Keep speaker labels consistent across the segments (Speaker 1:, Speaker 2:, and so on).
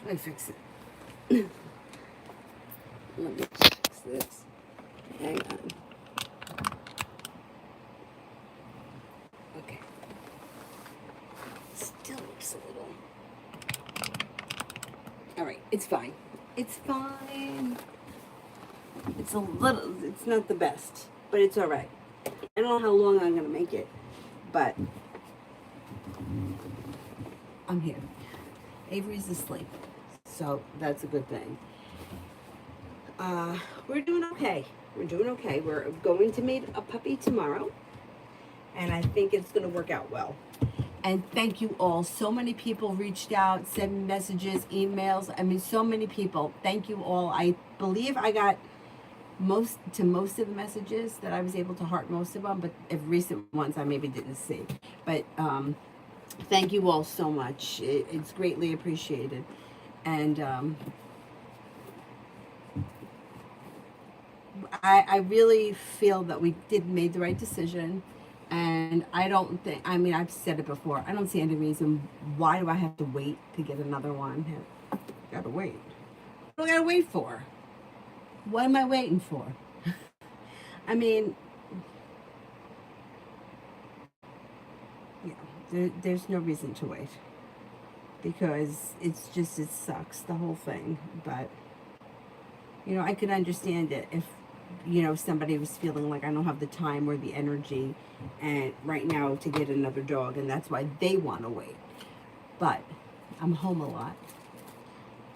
Speaker 1: Let me fix it. Let me fix this. Hang on. Okay. Still looks a little. All right, it's fine. It's fine. It's a little. It's not the best, but it's all right. I don't know how long I'm gonna make it, but I'm here. Avery's asleep, so that's a good thing. We're doing okay. We're doing okay. We're going to meet a puppy tomorrow, and I think it's going to work out well. And thank you all. So many people reached out, sent messages, emails. I mean, so many people. Thank you all. I believe I got most of the messages that I was able to heart most of them, but if recent ones I maybe didn't see. But thank you all so much. It's greatly appreciated. And I really feel that we did made the right decision. And I don't think, I mean, I've said it before, I don't see any reason why do I have to wait to get another one. Gotta wait. What do I gotta wait for? What am I waiting for? I mean, yeah, there's no reason to wait because it's just, it sucks, the whole thing. But, you know, I could understand it if, you know, somebody was feeling like I don't have the time or the energy and right now to get another dog, and that's why they want to wait. But I'm home a lot,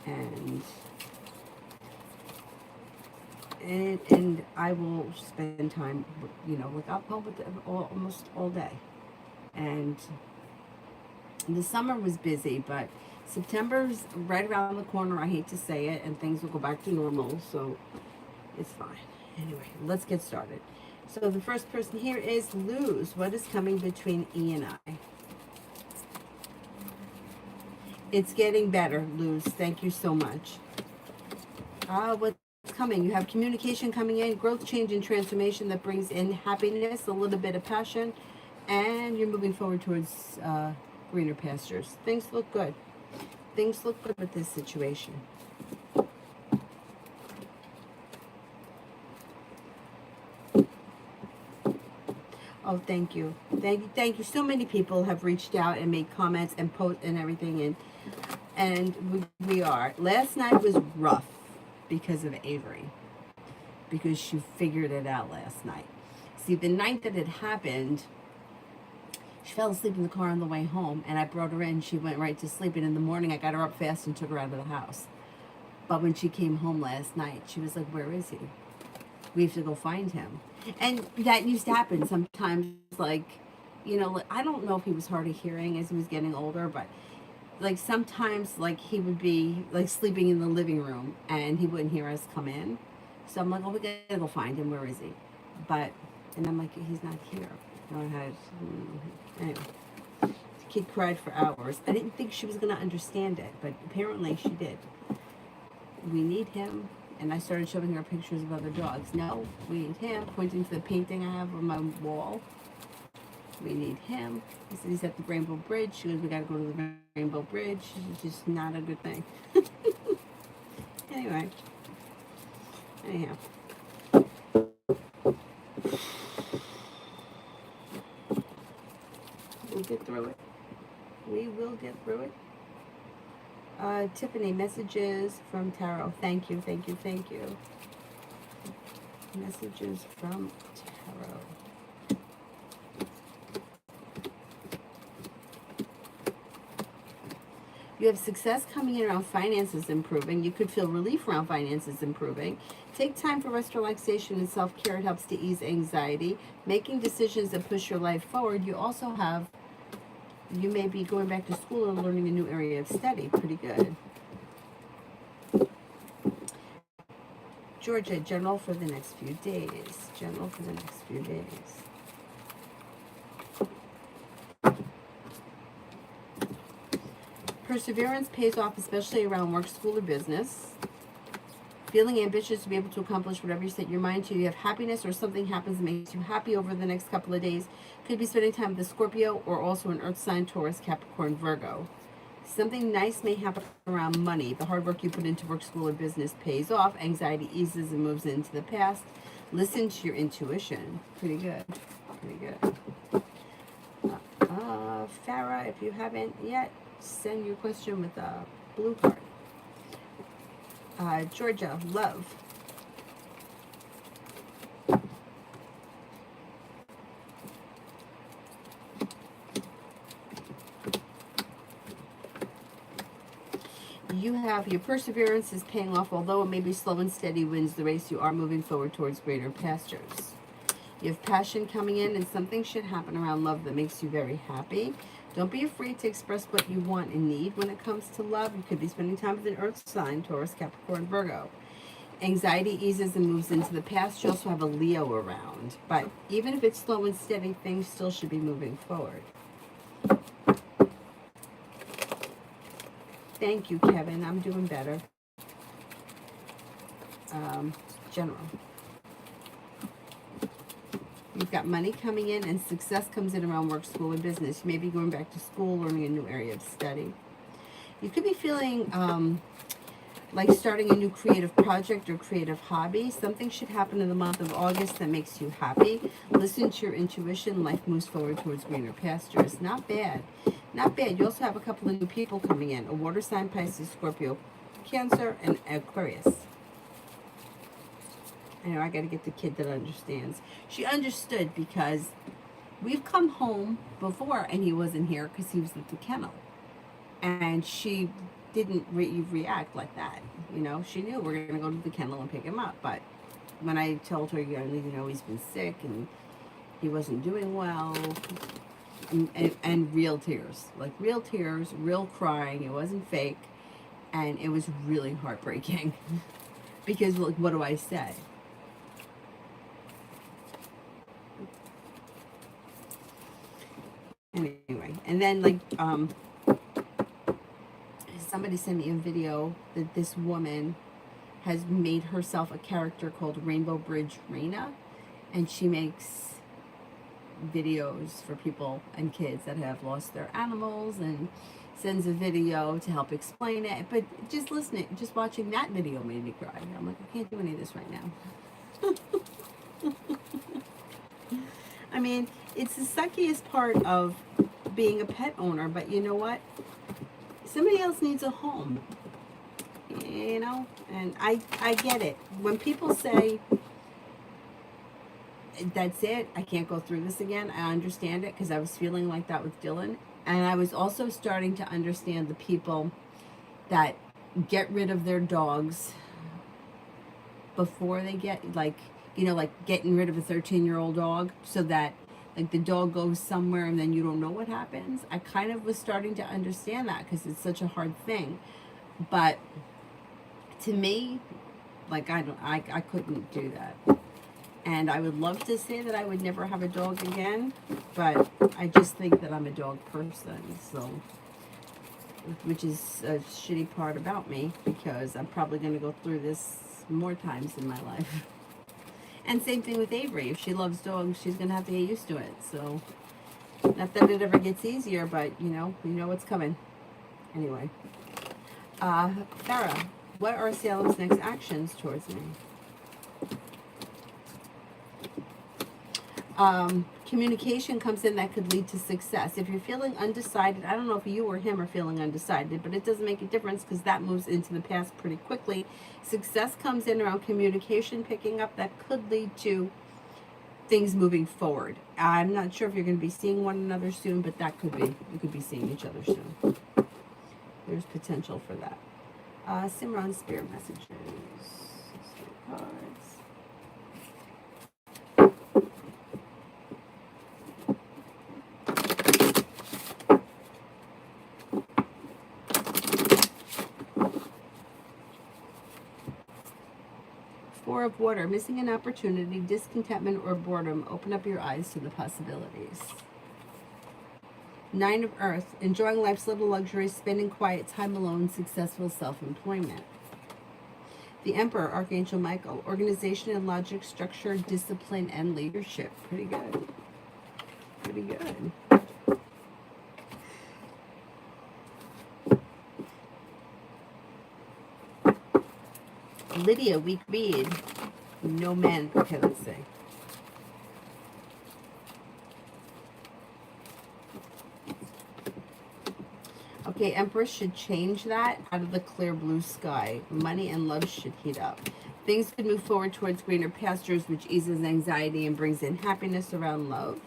Speaker 1: and I will spend time, you know, with up home with them almost all day. And the summer was busy, but September's right around the corner. I hate to say it, and things will go back to normal, so it's fine. Anyway, let's get started. So the first person here is Luz. What is coming between E and I? It's getting better, Luz. Thank you so much. What's coming? You have communication coming in, growth, change, and transformation that brings in happiness, a little bit of passion, and you're moving forward towards greener pastures. Things look good. Things look good with this situation. Oh, thank you. Thank you. So many people have reached out and made comments and post and everything, and we are. Last night was rough because of Avery, because she figured it out last night. See, the night that it happened, she fell asleep in the car on the way home, and I brought her in. She went right to sleep, and in the morning I got her up fast and took her out of the house. But when she came home last night, she was like, "Where is he? We have to go find him." And that used to happen sometimes, like, you know, I don't know if he was hard of hearing as he was getting older, but like sometimes like he would be like sleeping in the living room and he wouldn't hear us come in. So I'm like, oh, we gotta go find him. Where is he? But, and I'm like, he's not here. Anyway, the kid cried for hours. I didn't think she was gonna understand it, but apparently she did. We need him. And I started showing her pictures of other dogs. No, we need him. Pointing to the painting I have on my wall. We need him. He said he's at the Rainbow Bridge. She goes, we gotta go to the Rainbow Bridge. It's just not a good thing. Anyway. Anyhow. We'll get through it. We will get through it. Tiffany, messages from Tarot. Thank you, thank you, thank you. Messages from Tarot. You have success coming in around finances improving. You could feel relief around finances improving. Take time for rest, relaxation, and self-care. It helps to ease anxiety. Making decisions that push your life forward. You also have, you may be going back to school and learning a new area of study. Pretty good. Georgia, general for the next few days. General for the next few days. Perseverance pays off, especially around work, school, or business. Feeling ambitious to be able to accomplish whatever you set your mind to. You have happiness or something happens that makes you happy over the next couple of days. Could be spending time with a Scorpio or also an Earth sign, Taurus, Capricorn, Virgo. Something nice may happen around money. The hard work you put into work, school, or business pays off. Anxiety eases and moves into the past. Listen to your intuition. Pretty good. Pretty good. Farah, if you haven't yet, send your question with a blue card. Georgia, love. You have your perseverance is paying off. Although it may be slow and steady wins the race, you are moving forward towards greater pastures. You have passion coming in, and something should happen around love that makes you very happy. Don't be afraid to express what you want and need when it comes to love. You could be spending time with an earth sign, Taurus, Capricorn, Virgo. Anxiety eases and moves into the past. You also have a Leo around. But even if it's slow and steady, things still should be moving forward. Thank you, Kevin. I'm doing better. General. You've got money coming in, and success comes in around work, school, and business. You may be going back to school, learning a new area of study. You could be feeling like starting a new creative project or creative hobby. Something should happen in the month of August that makes you happy. Listen to your intuition. Life moves forward towards greener pastures. Not bad. Not bad. You also have a couple of new people coming in. A water sign, Pisces, Scorpio, Cancer, and Aquarius. I know I got to get the kid that understands. She understood because we've come home before and he wasn't here because he was at the kennel. And she didn't react like that. You know, she knew we're going to go to the kennel and pick him up. But when I told her, you know, he's been sick and he wasn't doing well, and real tears, like real tears, real crying. It wasn't fake. And it was really heartbreaking because, like, what do I say? Anyway, and then like somebody sent me a video that this woman has made herself a character called Rainbow Bridge Raina, and she makes videos for people and kids that have lost their animals and sends a video to help explain it. But just listening, just watching that video made me cry. I'm like, I can't do any of this right now. I mean, it's the suckiest part of being a pet owner, but you know what? Somebody else needs a home, you know? And I get it. When people say, that's it, I can't go through this again, I understand it because I was feeling like that with Dylan. And I was also starting to understand the people that get rid of their dogs before they get, like, you know, like getting rid of a 13-year-old dog so that, like, the dog goes somewhere and then you don't know what happens. I kind of was starting to understand that because it's such a hard thing. But to me, like, I couldn't do that. And I would love to say that I would never have a dog again, but I just think that I'm a dog person, so, which is a shitty part about me because I'm probably going to go through this more times in my life. And same thing with Avery. If she loves dogs, she's going to have to get used to it. So, not that it ever gets easier, but, you know what's coming. Anyway. Farah, what are Salem's next actions towards me? Communication comes in that could lead to success. If you're feeling undecided, I don't know if you or him are feeling undecided, but it doesn't make a difference because that moves into the past pretty quickly. Success comes in around communication picking up that could lead to things moving forward. I'm not sure if you're going to be seeing one another soon, but that could be. You could be seeing each other soon. There's potential for that. Simran, spirit messages. Cards. Four of water, missing an opportunity, discontentment, or boredom. Open up your eyes to the possibilities. Nine of earth, enjoying life's little luxuries, spending quiet time alone, successful self-employment. The Emperor, Archangel Michael, organization and logic, structure, discipline, and leadership. Pretty good. Pretty good. Lydia, weak read. No men. Okay, let's see. Okay, Empress should change that out of the clear blue sky. Money and love should heat up. Things could move forward towards greener pastures, which eases anxiety and brings in happiness around love.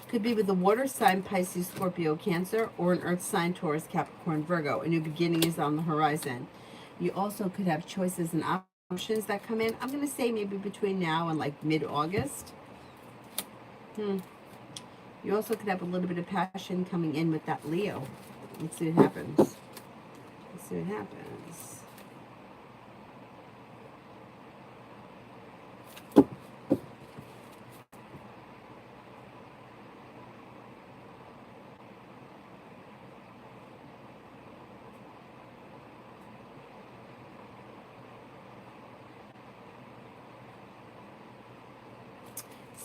Speaker 1: Could be with a water sign, Pisces, Scorpio, Cancer, or an earth sign, Taurus, Capricorn, Virgo. A new beginning is on the horizon. You also could have choices and options that come in. I'm going to say maybe between now and like mid-August. You also could have a little bit of passion coming in with that Leo. Let's see what happens. Let's see what happens.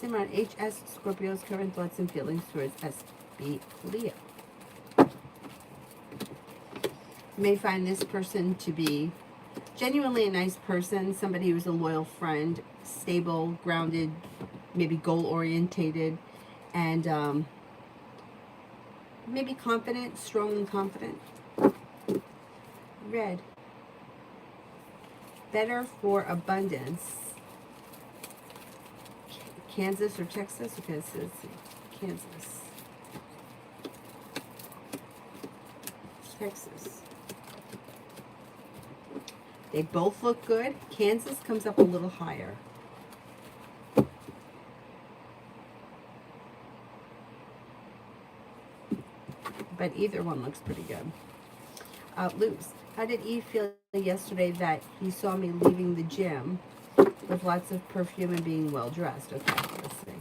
Speaker 1: Simran, HS, Scorpio's current thoughts and feelings towards SB Leo. You may find this person to be genuinely a nice person, somebody who's a loyal friend, stable, grounded, maybe goal-orientated, and maybe confident, strong and confident. Red. Better for abundance. Kansas or Texas? Okay, it says Kansas. Texas. They both look good. Kansas comes up a little higher. But either one looks pretty good. Luz, how did Eve feel yesterday that he saw me leaving the gym with lots of perfume and being well dressed? Okay, let's see.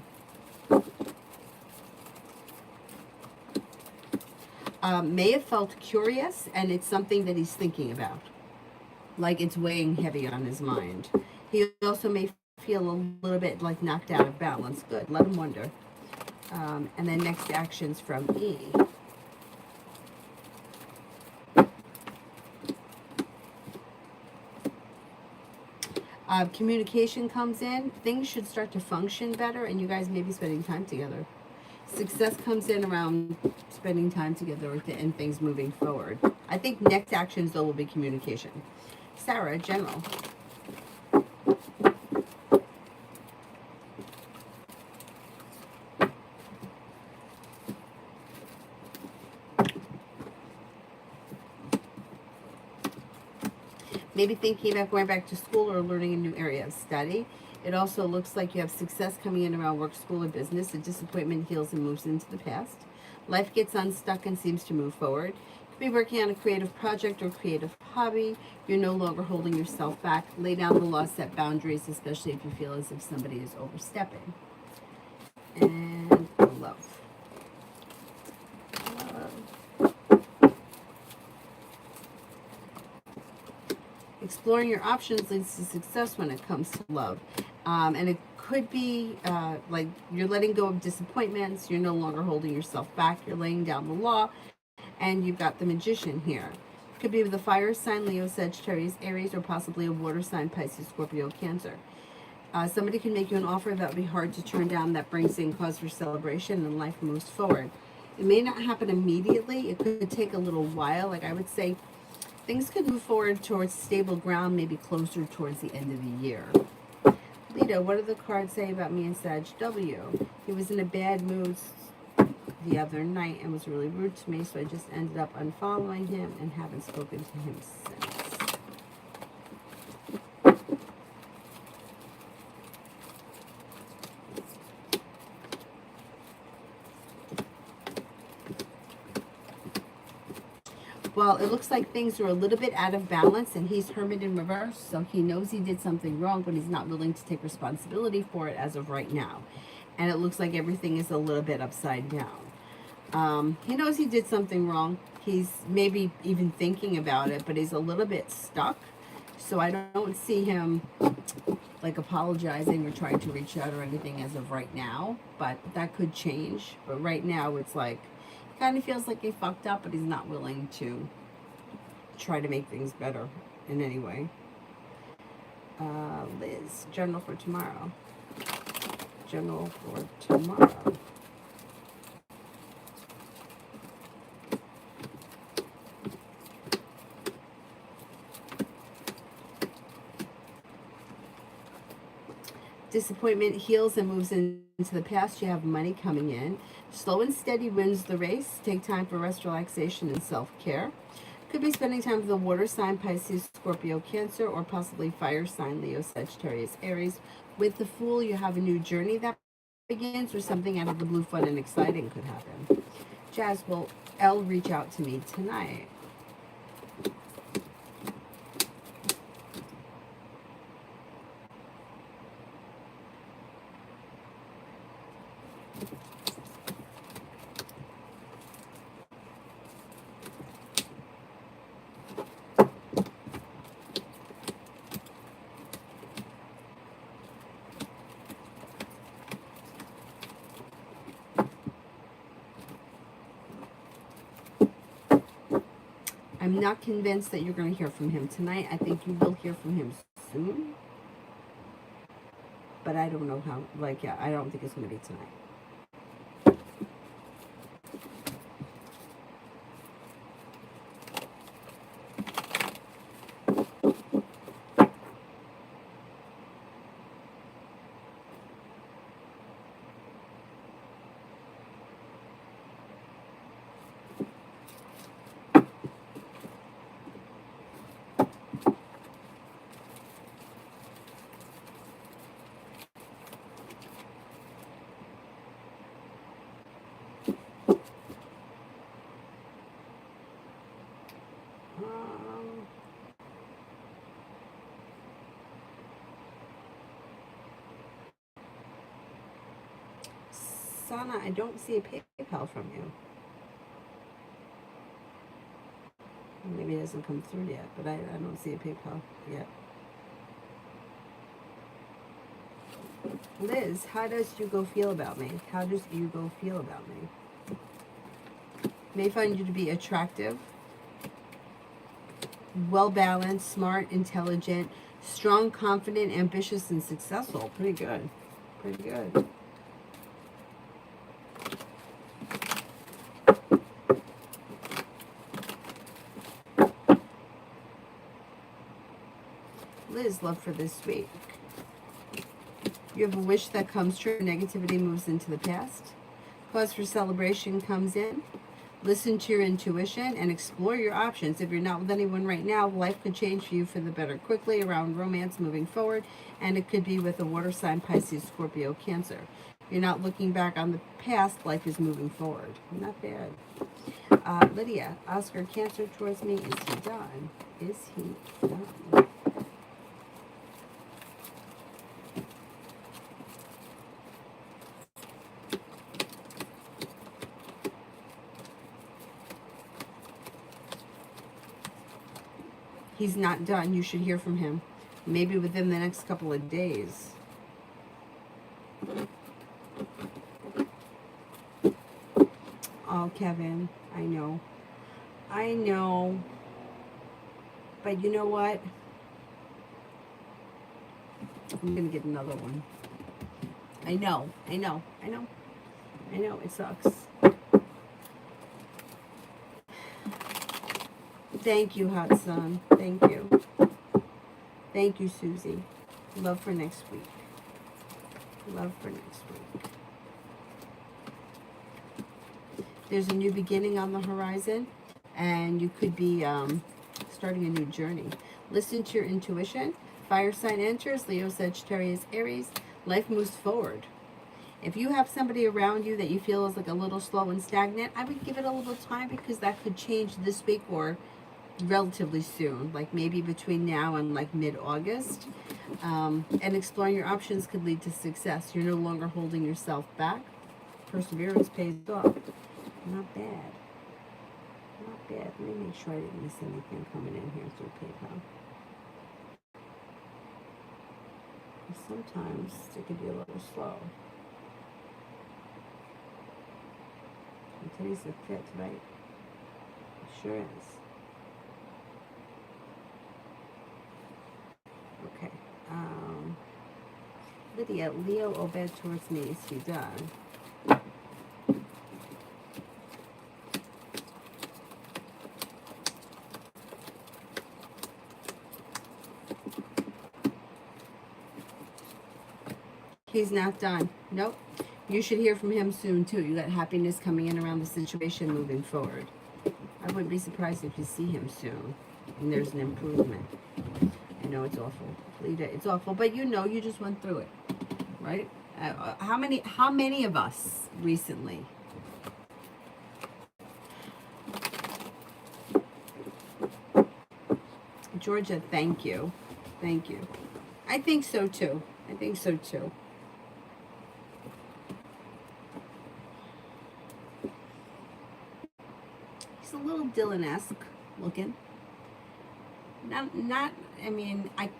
Speaker 1: May have felt curious, and it's something that he's thinking about. Like it's weighing heavy on his mind. He also may feel a little bit like knocked out of balance. Good, let him wonder. And then next actions from E. Communication comes in. Things should start to function better, and you guys may be spending time together. Success comes in around spending time together and things moving forward. I think next actions, though, will be communication. Sarah, general. Maybe thinking about going back to school or learning a new area of study. It also looks like you have success coming in around work, school, or business. A disappointment heals and moves into the past. Life gets unstuck and seems to move forward. You could be working on a creative project or creative hobby. You're no longer holding yourself back. Lay down the law, set boundaries, especially if you feel as if somebody is overstepping. And love. Exploring your options leads to success when it comes to love. And it could be like you're letting go of disappointments. You're no longer holding yourself back. You're laying down the law. And you've got the Magician here. Could be with a fire sign, Leo, Sagittarius, Aries, or possibly a water sign, Pisces, Scorpio, Cancer. Somebody can make you an offer that would be hard to turn down, that brings in cause for celebration, and life moves forward. It may not happen immediately. It could take a little while. Like I would say, things could move forward towards stable ground, maybe closer towards the end of the year. Lito, what do the cards say about me and Sag W? He was in a bad mood the other night and was really rude to me, so I just ended up unfollowing him and haven't spoken to him since. Well, it looks like things are a little bit out of balance, and he's Hermit in reverse, so he knows he did something wrong, but he's not willing to take responsibility for it as of right now. And it looks like everything is a little bit upside down. He knows he did something wrong. He's maybe even thinking about it, but he's a little bit stuck. So I don't see him like apologizing or trying to reach out or anything as of right now, but that could change. But right now it's like, he kind of feels like he fucked up, but he's not willing to try to make things better. in any way. Liz, journal for tomorrow. Journal for tomorrow. Disappointment heals and moves into the past. You have money coming in. Slow and steady wins the race. Take time for rest, relaxation, and self-care. Could be spending time with the water sign, Pisces, Scorpio, Cancer, or possibly fire sign, Leo, Sagittarius, Aries. With the Fool, you have a new journey that begins, or something out of the blue, fun and exciting could happen. Jazz, will Elle reach out to me tonight? I'm not convinced that you're going to hear from him tonight. I think you will hear from him soon. But I don't know how, like, yeah, I don't think it's going to be tonight. Sana, I don't see a PayPal from you. Maybe it hasn't come through yet, but I don't see a PayPal yet. Liz, how does Hugo feel about me? How does Hugo feel about me? May find you to be attractive, well-balanced, smart, intelligent, strong, confident, ambitious, and successful. Pretty good. Pretty good. Liz, love for this week. You have a wish that comes true. Negativity moves into the past. Cause for celebration comes in. Listen to your intuition and explore your options. If you're not with anyone right now, life could change for you for the better quickly around romance moving forward. And it could be with a water sign, Pisces, Scorpio, Cancer. You're not looking back on the past. Life is moving forward. Not bad. Lydia, Oscar, Cancer towards me. Is he done? Is he done? He's not done. You should hear from him. Maybe within the next couple of days. Oh, Kevin, I know. I know. But you know what? I'm going to get another one. I know. It sucks. Thank you, Hot Sun. Thank you. Thank you, Susie. Love for next week. Love for next week. There's a new beginning on the horizon, and you could be starting a new journey. Listen to your intuition. Fire sign enters, Leo, Sagittarius, Aries. Life moves forward. If you have somebody around you that you feel is like a little slow and stagnant, I would give it a little time, because that could change this week or relatively soon, like maybe between now and like mid-August. And exploring your options could lead to success. You're no longer holding yourself back. Perseverance pays off. Not bad. Not bad. Let me make sure I didn't miss anything coming in here through PayPal. Sometimes it could be a little slow. And today's the 5th, right? It sure is. Lydia, Leo Obed towards me. Is he done? He's not done. Nope. You should hear from him soon, too. You got happiness coming in around the situation moving forward. I wouldn't be surprised if you see him soon and there's an improvement. I know it's awful. Lita, it's awful, but you know you just went through it, right? How many of us recently? Georgia, thank you. Thank you. I think so, too. I think so, too. He's a little Dylan-esque looking. Not, I mean, I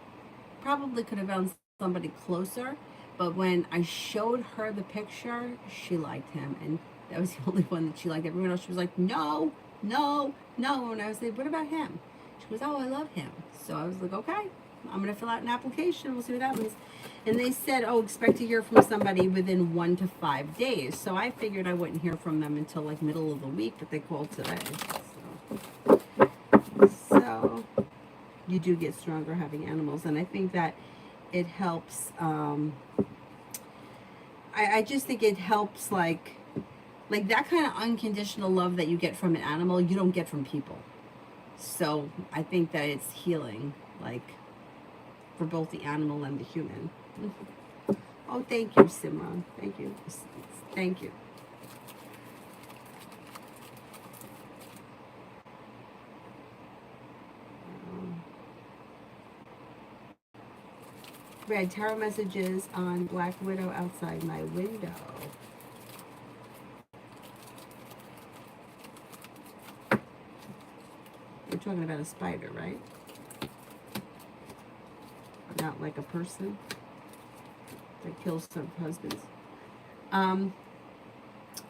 Speaker 1: probably could have found somebody closer, but when I showed her the picture, she liked him, and that was the only one that she liked. Everyone else, she was like, no, no, no, and I was like, what about him? She goes, oh, I love him. So I was like, okay, I'm going to fill out an application, we'll see what happens. And they said, oh, expect to hear from somebody within 1 to 5 days. So I figured I wouldn't hear from them until like middle of the week, but they called today. So you do get stronger having animals, and I think that it helps. I just think it helps, like that kind of unconditional love that you get from an animal, you don't get from people. So I think that it's healing, like for both the animal and the human. Oh, thank you, Simran. Thank you. Thank you. Read tarot messages on Black Widow outside my window. You're talking about a spider, right? Not like a person that kills some husbands.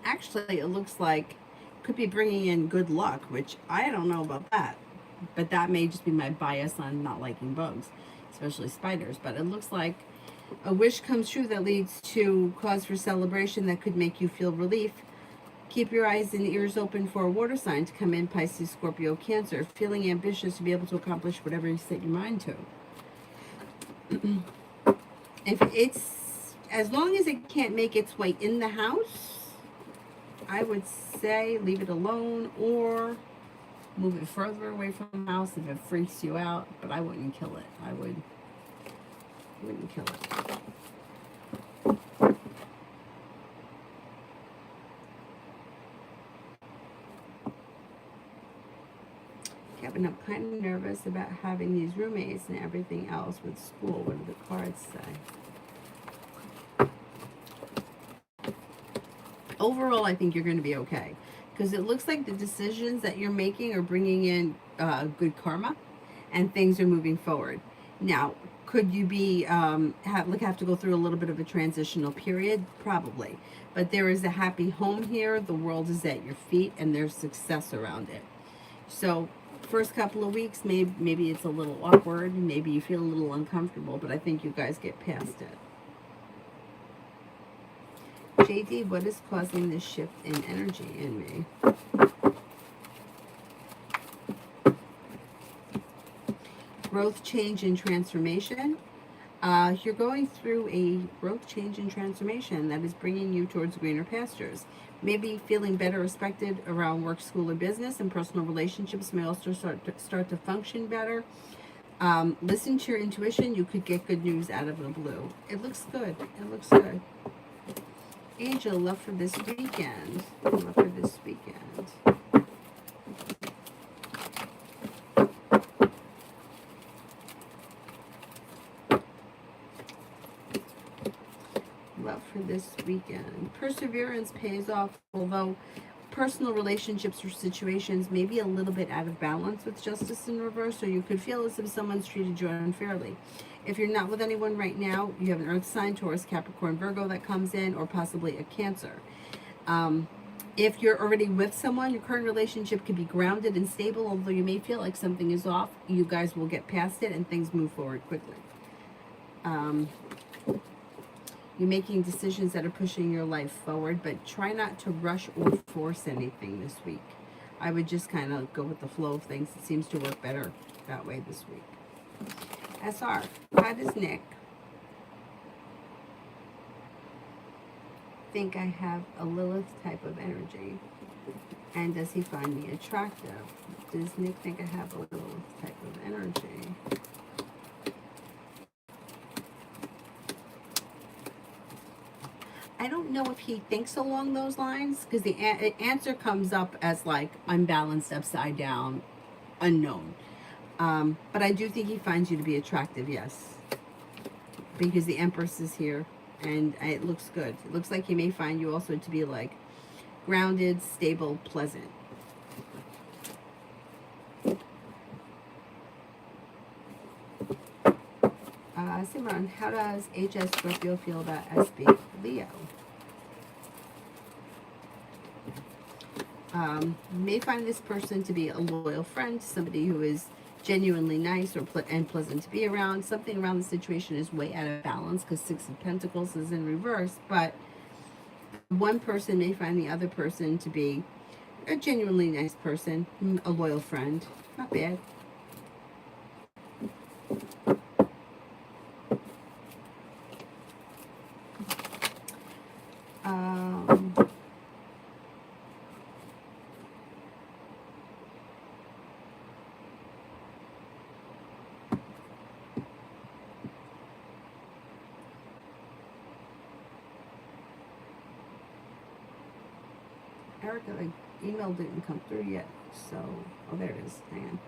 Speaker 1: Actually, it looks like could be bringing in good luck, which I don't know about that. But that may just be my bias on not liking bugs, especially spiders. But it looks like a wish comes true that leads to cause for celebration that could make you feel relief. Keep your eyes and ears open for a water sign to come in, Pisces, Scorpio, Cancer. Feeling ambitious to be able to accomplish whatever you set your mind to. If it's, as long as it can't make its way in the house, I would say leave it alone or move it further away from the house if it freaks you out, but I wouldn't kill it. I wouldn't kill it. Kevin, I'm kind of nervous about having these roommates and everything else with school. What do the cards say? Overall, I think you're going to be okay. Because it looks like the decisions that you're making are bringing in good karma, and things are moving forward. Now, could you be have to go through a little bit of a transitional period? Probably. But there is a happy home here. The world is at your feet, and there's success around it. So, first couple of weeks, maybe it's a little awkward. Maybe you feel a little uncomfortable, but I think you guys get past it. JD, what is causing this shift in energy in me? Growth, change, and transformation. You're going through a growth, change, and transformation that is bringing you towards greener pastures. Maybe feeling better respected around work, school, or business, and personal relationships may also start to function better. Listen to your intuition. You could get good news out of the blue. It looks good. It looks good. Angel, love for this weekend. Love for this weekend. Love for this weekend. Perseverance pays off, although personal relationships or situations may be a little bit out of balance with justice in reverse, or you could feel as if someone's treated you unfairly. If you're not with anyone right now, you have an earth sign, Taurus, Capricorn, Virgo that comes in, or possibly a Cancer. If you're already with someone, your current relationship can be grounded and stable, although you may feel like something is off. You guys will get past it and things move forward quickly. You're making decisions that are pushing your life forward, but try not to rush or force anything this week. I would just kind of go with the flow of things. It seems to work better that way this week. SR, how does Nick think I have a Lilith type of energy? And does he find me attractive? Does Nick think I have a Lilith type of energy? I don't know if he thinks along those lines, because the answer comes up as like unbalanced, upside down, unknown. But I do think he finds you to be attractive, yes. Because the Empress is here, and it looks good. It looks like he may find you also to be like grounded, stable, pleasant. Simran, how does HS Scorpio feel about SB Leo? May find this person to be a loyal friend, somebody who is genuinely nice or and pleasant to be around. Something around the situation is way out of balance because Six of Pentacles is in reverse, but one person may find the other person to be a genuinely nice person, a loyal friend. Not bad. Erica, the email didn't come through yet, so, oh, there it is. Hang on.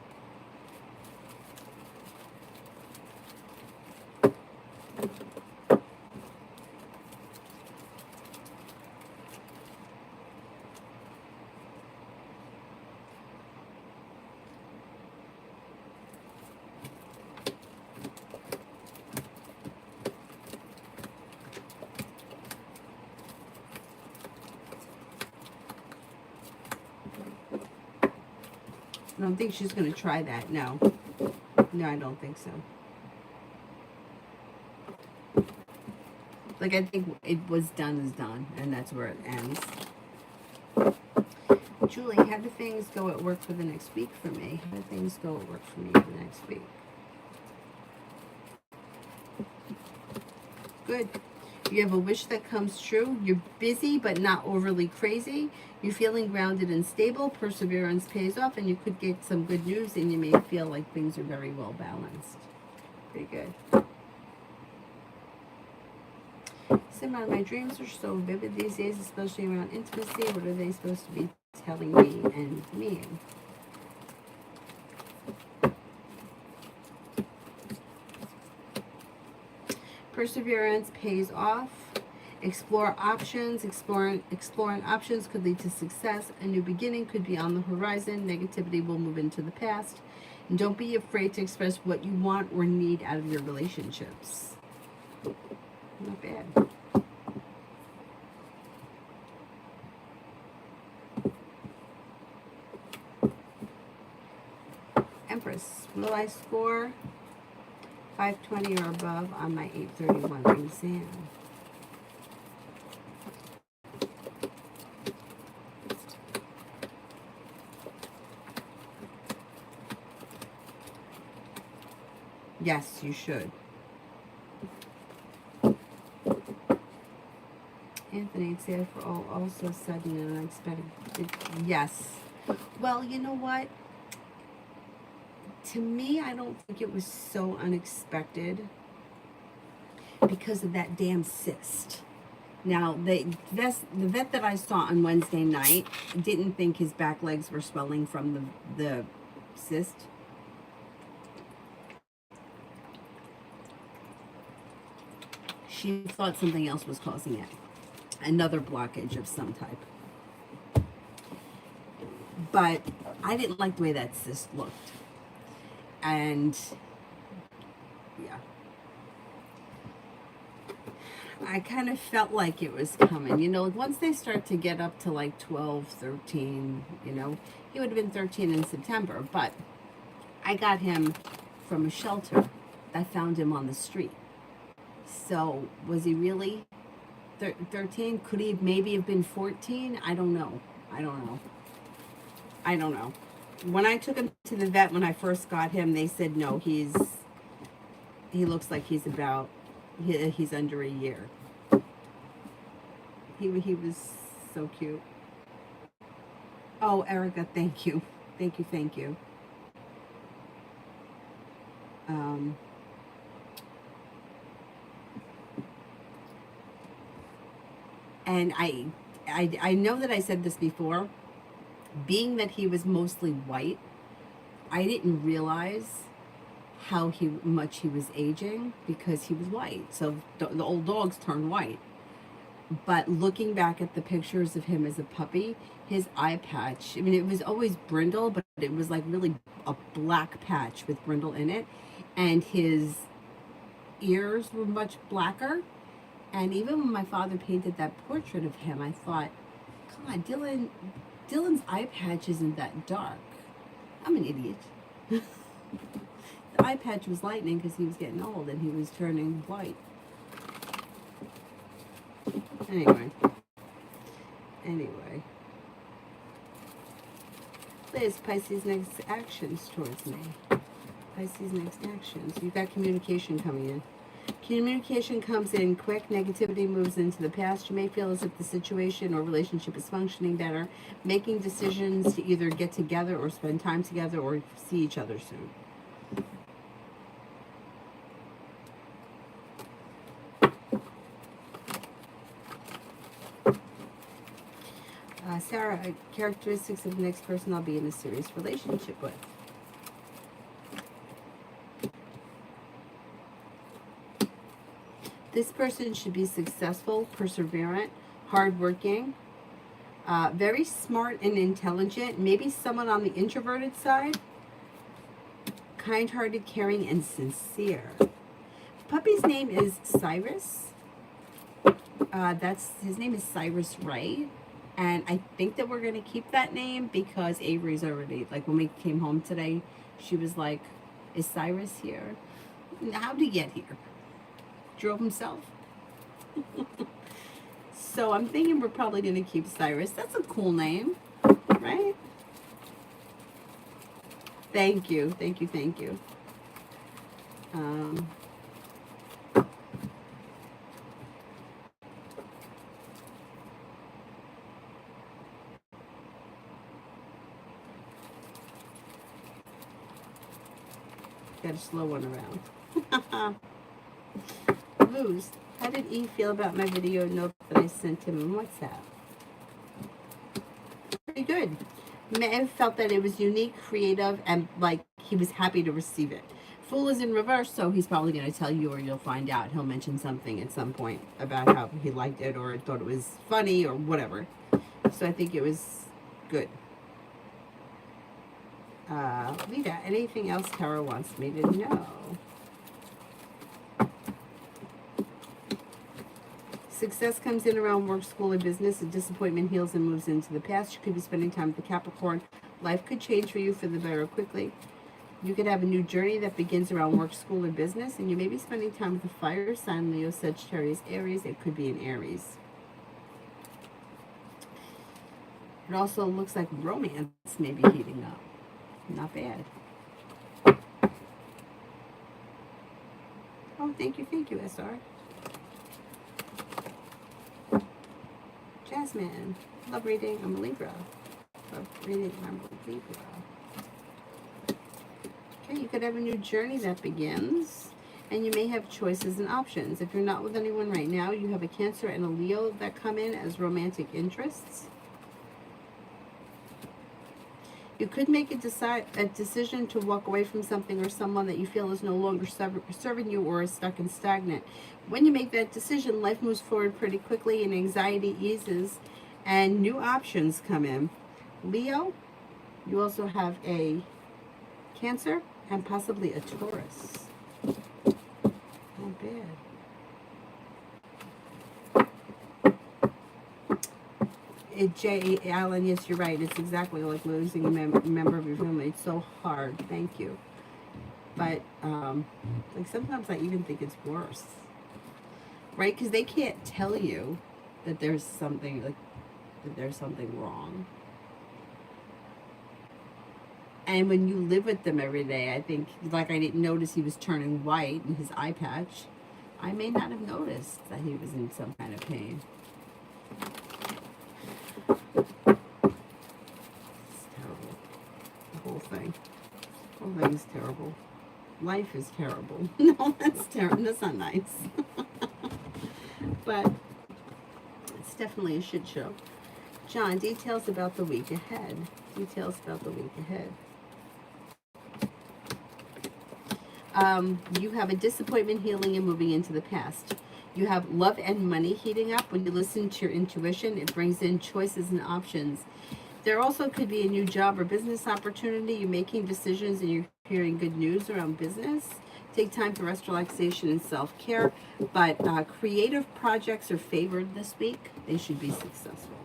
Speaker 1: I don't think she's going to try that. No. No, I don't think so. Like, I think it was done is done, and that's where it ends. Julie, how do things go at work for the next week for me? How do things go at work for me for the next week? Good. You have a wish that comes true. You're busy, but not overly crazy. You're feeling grounded and stable. Perseverance pays off, and you could get some good news, and you may feel like things are very well balanced. Pretty good. Simran, my dreams are so vivid these days, especially around intimacy. What are they supposed to be telling me and me? Perseverance pays off. Explore options. Exploring options could lead to success. A new beginning could be on the horizon. Negativity will move into the past. And don't be afraid to express what you want or need out of your relationships. Not bad. Empress, will I score 520 or above on my 831 exam? Yes, you should. Anthony, it's there for all so sudden and unexpected. Yes. Well, you know what? To me, I don't think it was so unexpected because of that damn cyst. Now, the vet that I saw on Wednesday night didn't think his back legs were swelling from the cyst. She thought something else was causing it. Another blockage of some type. But I didn't like the way that cyst looked. And yeah, I kind of felt like it was coming, you know, once they start to get up to like 12, 13, you know, he would have been 13 in September, but I got him from a shelter. I found him on the street. So was he really 13. Could he maybe have been 14? I don't know. When I took him to the vet when I first got him, they said no, he looks like he's under a year. He was so cute. Oh, Erica, thank you. Thank you. And I know that I said this before, being that he was mostly white, I didn't realize how much he was aging because he was white. So the old dogs turned white. But looking back at the pictures of him as a puppy, his eye patch, I mean, it was always brindle, but it was like really a black patch with brindle in it. And his ears were much blacker. And even when my father painted that portrait of him, I thought, God, Dylan's eye patch isn't that dark. I'm an idiot. The eye patch was lightening because he was getting old and he was turning white. Anyway. Liz, Pisces next actions towards me. Pisces next actions. You've got communication coming in. Communication comes in quick. Negativity moves into the past. You may feel as if the situation or relationship is functioning better. Making decisions to either get together or spend time together or see each other soon. Sarah, characteristics of the next person I'll be in a serious relationship with. This person should be successful, perseverant, hardworking, very smart and intelligent, maybe someone on the introverted side, kind-hearted, caring, and sincere. Puppy's name is Cyrus. His name is Cyrus Ray. And I think that we're going to keep that name because Avery's already, like when we came home today, she was like, is Cyrus here? How'd he get here? Drove himself? So I'm thinking we're probably going to keep Cyrus. That's a cool name, right? Thank you. Got a slow one around. Luz, how did E feel about my video note that I sent him on WhatsApp? Pretty good. I felt that it was unique, creative, and like he was happy to receive it. Fool is in reverse, so he's probably going to tell you, or you'll find out. He'll mention something at some point about how he liked it or thought it was funny or whatever. So I think it was good. Lita, anything else Kara wants me to know? Success comes in around work, school, or business. A disappointment heals and moves into the past. You could be spending time with the Capricorn. Life could change for you for the better quickly. You could have a new journey that begins around work, school, or business. And you may be spending time with the fire sign, Leo, Sagittarius, Aries. It could be an Aries. It also looks like romance may be heating up. Not bad. Oh, thank you, SR. Jasmine, love reading, I'm a Libra. Love reading, I'm a Libra. Okay, you could have a new journey that begins, and you may have choices and options. If you're not with anyone right now, you have a Cancer and a Leo that come in as romantic interests. You could make a decision to walk away from something or someone that you feel is no longer serving you or is stuck and stagnant. When you make that decision, life moves forward pretty quickly and anxiety eases and new options come in. Leo, you also have a Cancer and possibly a Taurus. Not bad. Jay Allen, yes, you're right. It's exactly like losing a member of your family. It's so hard. Thank you. But like sometimes I even think it's worse, right? Because they can't tell you that there's something like that there's something wrong. And when you live with them every day, I think, like, I didn't notice he was turning white in his eye patch. I may not have noticed that he was in some kind of pain. It's terrible. The whole thing. The whole thing is terrible. Life is terrible. No, that's terrible. That's not nice. But it's definitely a shit show. John, details about the week ahead. Details about the week ahead. You have a disappointment healing and moving into the past. You have love and money heating up. When you listen to your intuition, it brings in choices and options. There also could be a new job or business opportunity. You're making decisions and you're hearing good news around business. Take time for rest, relaxation, and self-care. But creative projects are favored this week. They should be successful.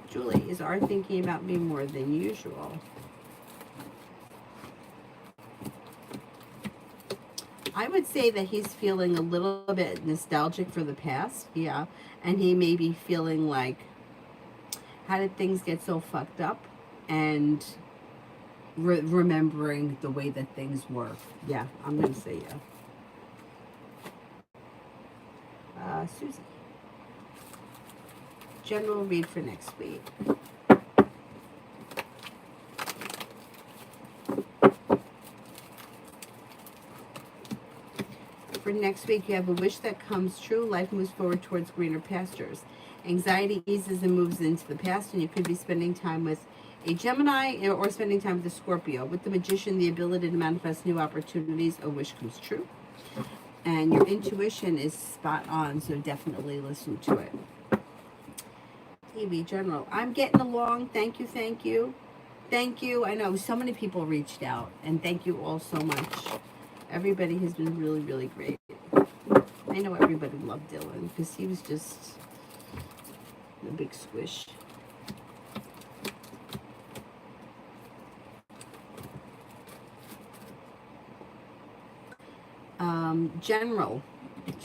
Speaker 1: Julie, is Art thinking about me more than usual? I would say that he's feeling a little bit nostalgic for the past, yeah. And he may be feeling like, how did things get so fucked up? And remembering the way that things were. Yeah, I'm going to say yeah. Susie. General read for next week. For next week, you have a wish that comes true. Life moves forward towards greener pastures. Anxiety eases and moves into the past, and you could be spending time with a Gemini or spending time with a Scorpio. With the Magician, the ability to manifest new opportunities, a wish comes true. And your intuition is spot on, so definitely listen to it. TV General, I'm getting along. Thank you, thank you. Thank you. I know so many people reached out, and thank you all so much. Everybody has been really, really great. I know everybody loved Dylan because he was just a big squish. General.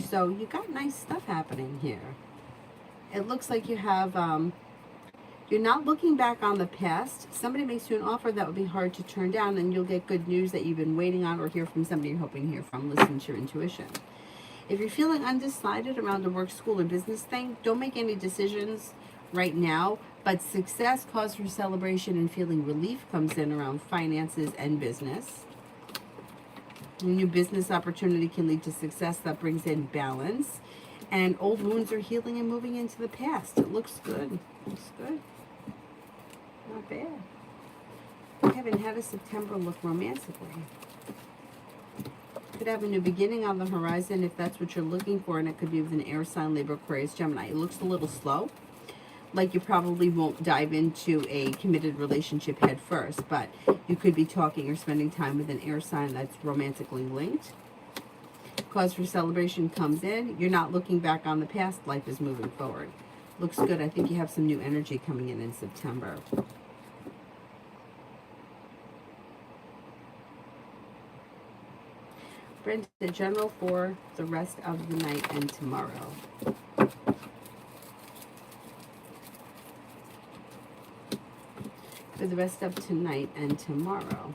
Speaker 1: So you got nice stuff happening here. It looks like you have, you're not looking back on the past. Somebody makes you an offer that would be hard to turn down, and you'll get good news that you've been waiting on, or hear from somebody you're hoping to hear from. Listen to your intuition. If you're feeling undecided around a work, school, or business thing, don't make any decisions right now, but success, cause for celebration, and feeling relief comes in around finances and business. A new business opportunity can lead to success that brings in balance. And old wounds are healing and moving into the past. It looks good. Looks good. Not bad. Kevin, how does September look romantically? Could have a new beginning on the horizon if that's what you're looking for, and it could be with an air sign, Libra, Aquarius, Gemini. It looks a little slow. Like you probably won't dive into a committed relationship head first, but you could be talking or spending time with an air sign that's romantically linked. Cause for celebration comes in. You're not looking back on the past. Life is moving forward. Looks good. I think you have some new energy coming in September. Brenda, general for the rest of the night and tomorrow. For the rest of tonight and tomorrow.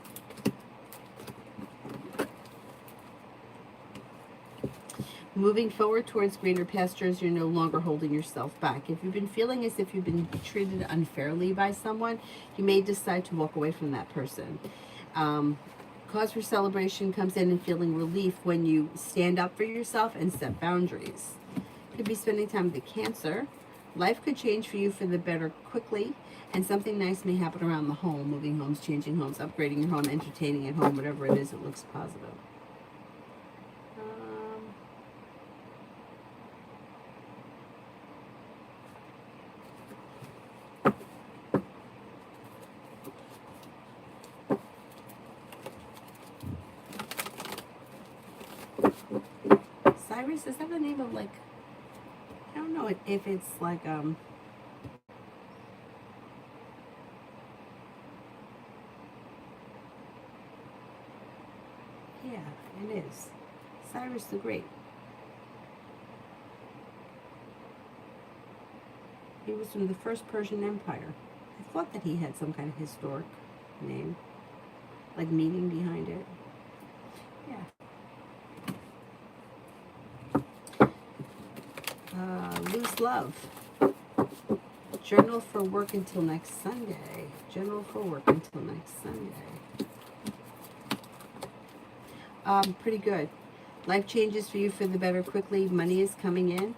Speaker 1: Moving forward towards greener pastures, you're no longer holding yourself back. If you've been feeling as if you've been treated unfairly by someone, you may decide to walk away from that person. Cause for celebration comes in and feeling relief when you stand up for yourself and set boundaries. Could be spending time with a Cancer. Life could change for you for the better quickly, and something nice may happen around the home. Moving homes, changing homes, upgrading your home, entertaining at home, whatever it is, it looks positive. Cyrus, is that the name of, like, I don't know if it's like, yeah, it is. Cyrus the Great. He was from the First Persian Empire. I thought that he had some kind of historic name, like meaning behind it. Yeah. Loose love. Journal for work until next Sunday. Journal for work until next Sunday. Pretty good. Life changes for you for the better quickly. Money is coming in.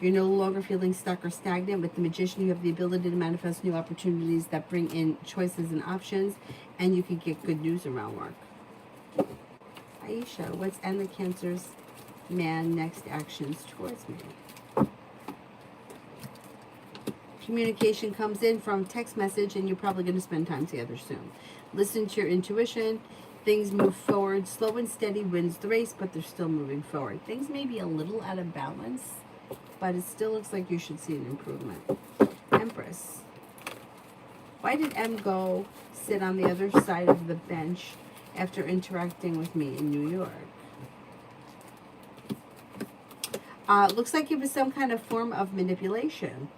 Speaker 1: You're no longer feeling stuck or stagnant. With the Magician, you have the ability to manifest new opportunities that bring in choices and options, and you can get good news around work. Aisha, what's and the Cancer's man next actions towards me? Communication comes in from text message, and you're probably going to spend time together soon. Listen to your intuition. Things move forward. Slow and steady wins the race, but they're still moving forward. Things may be a little out of balance, but it still looks like you should see an improvement. Empress. Why did M go sit on the other side of the bench after interacting with me in New York? Looks like it was some kind of form of manipulation.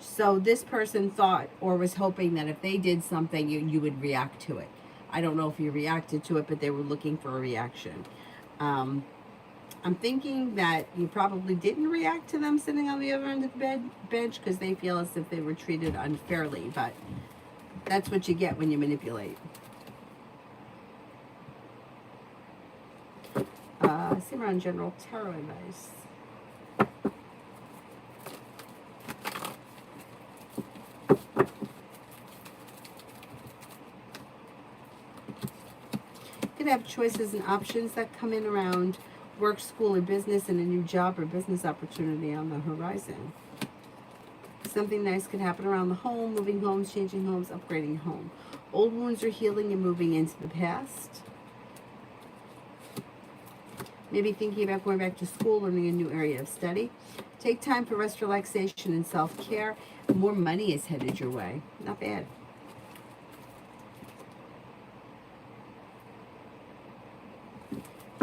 Speaker 1: So this person thought or was hoping that if they did something, you would react to it. I don't know if you reacted to it, but they were looking for a reaction. I'm thinking that you probably didn't react to them sitting on the other end of the bench because they feel as if they were treated unfairly, but that's what you get when you manipulate. Simran, general tarot advice. You could have choices and options that come in around work, school, or business, and a new job or business opportunity on the horizon. Something nice could happen around the home, moving homes, changing homes, upgrading your home. Old wounds are healing and moving into the past. Maybe thinking about going back to school, learning a new area of study. Take time for rest, relaxation, and self-care. More money is headed your way. Not bad.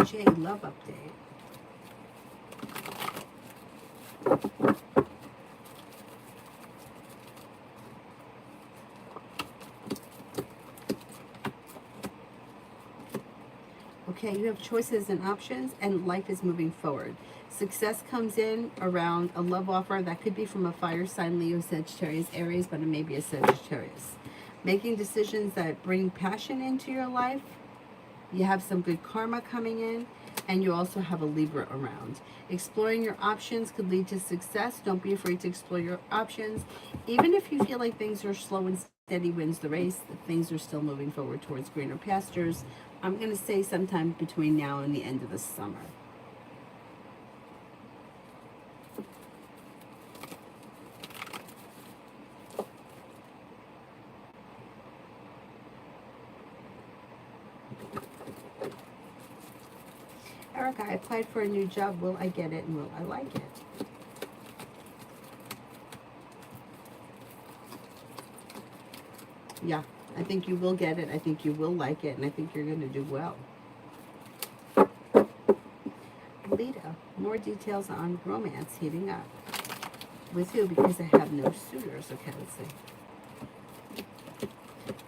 Speaker 1: Jay, love update. Okay, you have choices and options, and life is moving forward. Success comes in around a love offer. That could be from a fire sign, Leo, Sagittarius, Aries, but it may be a Sagittarius. Making decisions that bring passion into your life. You have some good karma coming in, and you also have a Libra around. Exploring your options could lead to success. Don't be afraid to explore your options. Even if you feel like things are slow and steady wins the race, things are still moving forward towards greener pastures. I'm going to say sometime between now and the end of the summer. Erica, I applied for a new job. Will I get it, and will I like it? Yeah, I think you will get it. I think you will like it, and I think you're going to do well. Lita, more details on romance heating up. With who? Because I have no suitors. Okay, let's see.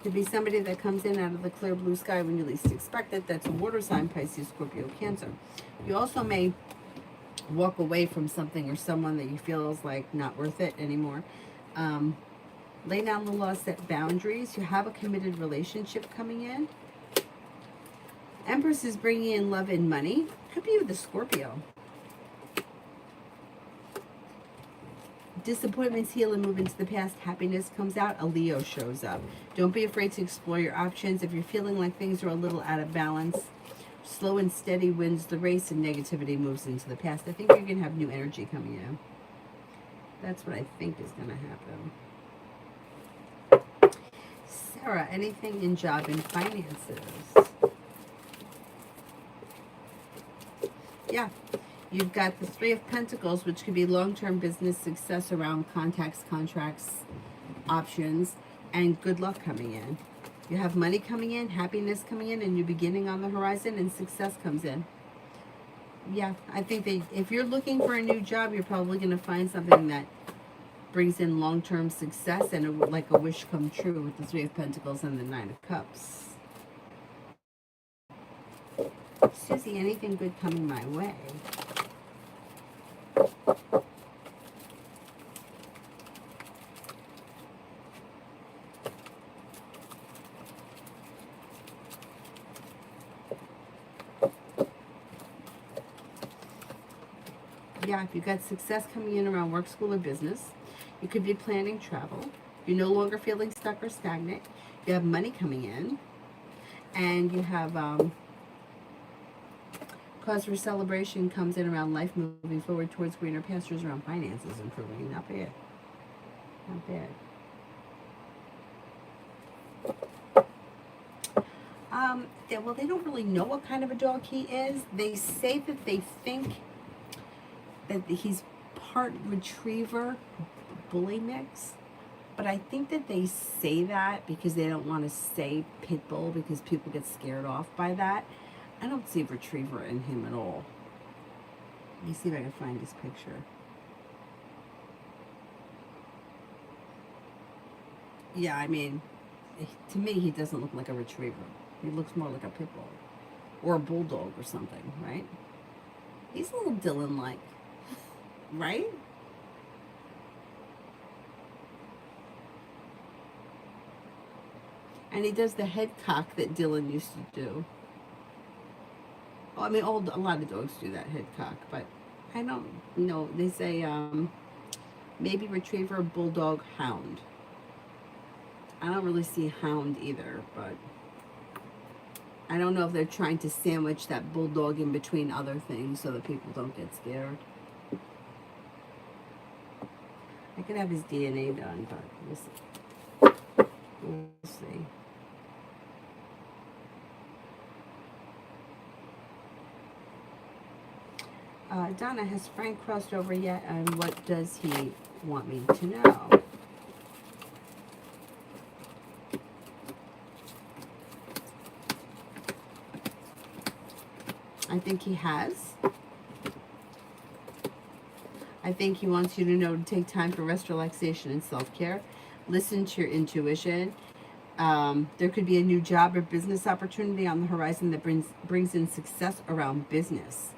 Speaker 1: Could be somebody that comes in out of the clear blue sky when you least expect it. That's a water sign, Pisces, Scorpio, Cancer. You also may walk away from something or someone that you feel is like not worth it anymore. Lay down the law, set boundaries. You have a committed relationship coming in. Empress is bringing in love and money. Could be with a Scorpio. Disappointments heal and move into the past. Happiness comes out. A Leo shows up. Don't be afraid to explore your options. If you're feeling like things are a little out of balance, slow and steady wins the race and negativity moves into the past. I think you're going to have new energy coming in. That's what I think is going to happen. Sarah, anything in job and finances? Yeah. You've got the Three of Pentacles, which could be long-term business success around contacts, contracts, options, and good luck coming in. You have money coming in, happiness coming in, a new beginning on the horizon, and success comes in. Yeah, I think that if you're looking for a new job, you're probably going to find something that Brings in long-term success and like a wish come true with the Three of Pentacles and the Nine of Cups. Susie, anything good coming my way? Yeah, if you've got success coming in around work, school, or business, you could be planning travel. You're no longer feeling stuck or stagnant. You have money coming in. And you have cause for celebration comes in around life moving forward towards greener pastures, around finances improving. Not bad. Not bad. Yeah, well, they don't really know what kind of a dog he is. They say that they think that he's part retriever, bully mix. But I think that they say that because they don't want to say pit bull because people get scared off by that. I don't see retriever in him at all. Let me see if I can find his picture. Yeah, I mean, to me, he doesn't look like a retriever. He looks more like a pit bull or a bulldog or something, right? He's a little Dylan-like, right? And he does the head cock that Dylan used to do. Well, I mean, a lot of dogs do that head cock, but I don't know. They say maybe retriever, bulldog, hound. I don't really see hound either, but I don't know if they're trying to sandwich that bulldog in between other things so that people don't get scared. I could have his DNA done, but we'll see. We'll see. Donna, has Frank crossed over yet? And what does he want me to know? I think he has. I think he wants you to know to take time for rest, relaxation, and self-care. Listen to your intuition. There could be a new job or business opportunity on the horizon that brings in success around business.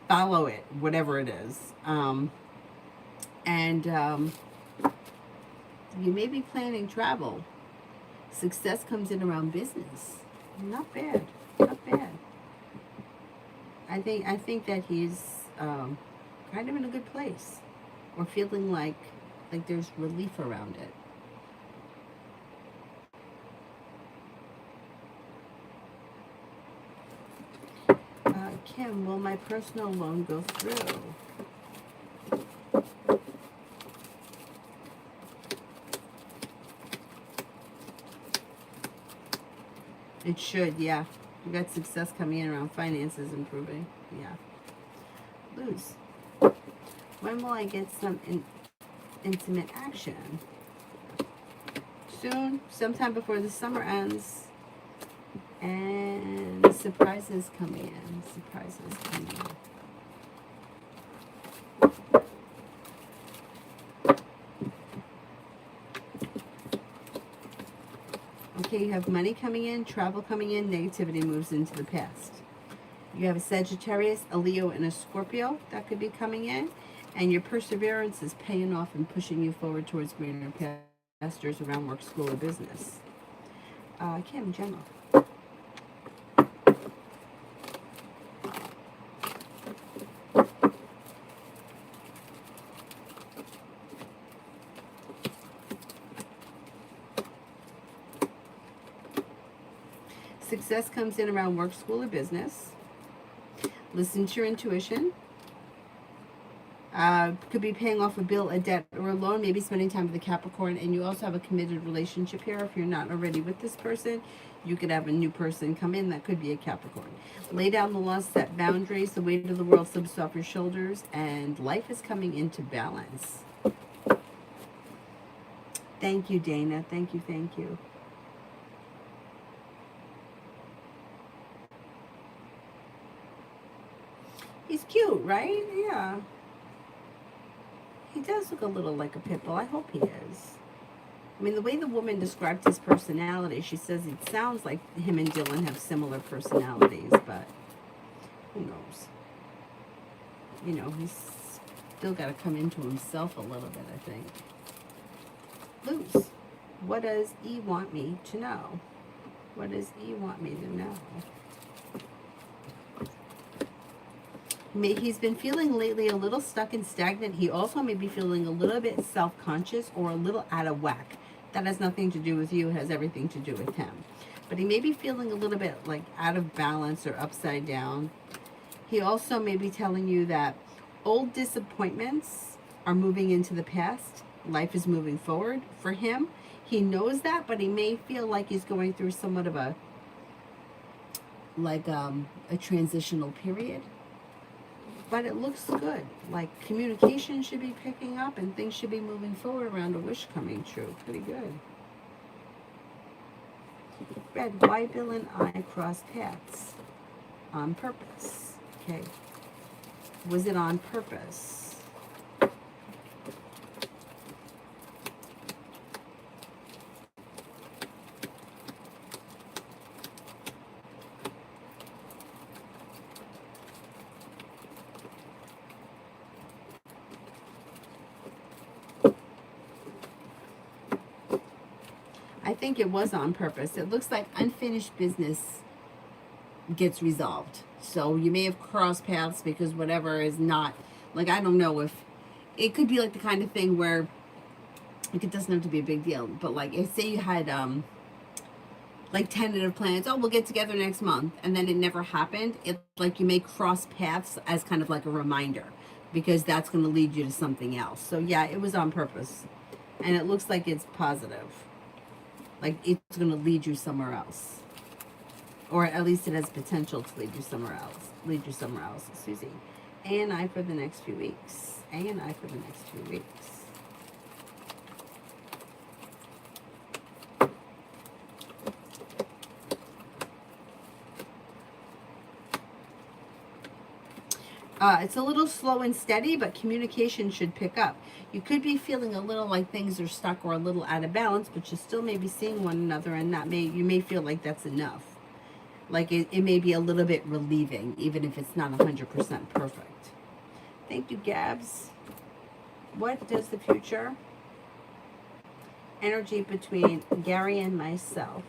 Speaker 1: Follow it, whatever it is. You may be planning travel. Success comes in around business. Not bad. Not bad. I think that he's kind of in a good place, or feeling like there's relief around it. Kim, will my personal loan go through? It should, yeah. You got success coming in around finances improving. Yeah. Lose. When will I get some intimate action? Soon, sometime before the summer ends. And surprises coming in. Surprises coming in. Okay, you have money coming in, travel coming in, negativity moves into the past. You have a Sagittarius, a Leo, and a Scorpio that could be coming in. And your perseverance is paying off and pushing you forward towards greener pastures around work, school, or business. Kim, general. Success comes in around work, school, or business. Listen to your intuition. Could be paying off a bill, a debt, or a loan, maybe spending time with a Capricorn. And you also have a committed relationship here. If you're not already with this person, you could have a new person come in that could be a Capricorn. Lay down the law, set boundaries. The weight of the world slips off your shoulders, and life is coming into balance. Thank you, Dana. Thank you, thank you. He's cute, right? Yeah. He does look a little like a pit bull. I hope he is. I mean, the way the woman described his personality, she says it sounds like him and Dylan have similar personalities, but who knows? You know, he's still got to come into himself a little bit, I think. Luz, what does E want me to know? What does E want me to know? He's been feeling lately a little stuck and stagnant. He also may be feeling a little bit self-conscious or a little out of whack. That has nothing to do with you. It has everything to do with him. But he may be feeling a little bit like out of balance or upside down. He also may be telling you that old disappointments are moving into the past. Life is moving forward for him. He knows that, but he may feel like he's going through somewhat of a transitional period. But it looks good. Like communication should be picking up and things should be moving forward around a wish coming true. Pretty good. Red, why Bill and I cross paths? On purpose. Okay. Was it on purpose? I think it was on purpose. It looks like unfinished business gets resolved. So you may have crossed paths because whatever is not, like, I don't know if, it could be like the kind of thing where, like, it doesn't have to be a big deal, but like, if say you had, like tentative plans, oh, we'll get together next month, and then it never happened, it's like you may cross paths as kind of like a reminder, because that's going to lead you to something else. So yeah, it was on purpose. And it looks like it's positive. Like it's going to lead you somewhere else. Or at least it has potential to lead you somewhere else. Susie, A and I for the next few weeks. A and I for the next few weeks. It's a little slow and steady, but communication should pick up. You could be feeling a little like things are stuck or a little out of balance, but you still may be seeing one another, and you may feel like that's enough. Like it may be a little bit relieving, even if it's not 100% perfect. Thank you, Gabs. What does the future energy between Gary and myself?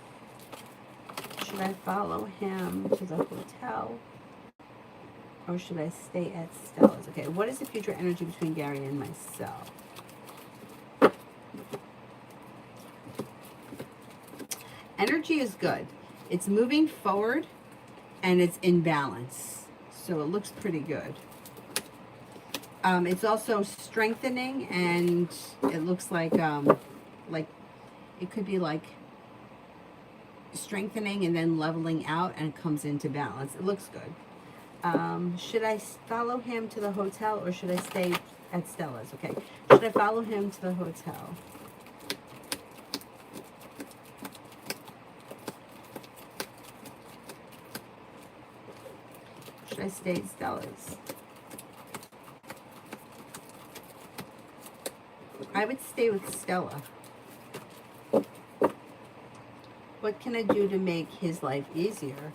Speaker 1: Should I follow him to the hotel? Or should I stay at Stella's? Okay, what is the future energy between Gary and myself? Energy is good. It's moving forward and it's in balance. So it looks pretty good. It's also strengthening, and it looks like it could be like strengthening and then leveling out and comes into balance. It looks good. Should I follow him to the hotel or should I stay at Stella's? Okay. Should I follow him to the hotel? Should I stay at Stella's? I would stay with Stella. What can I do to make his life easier?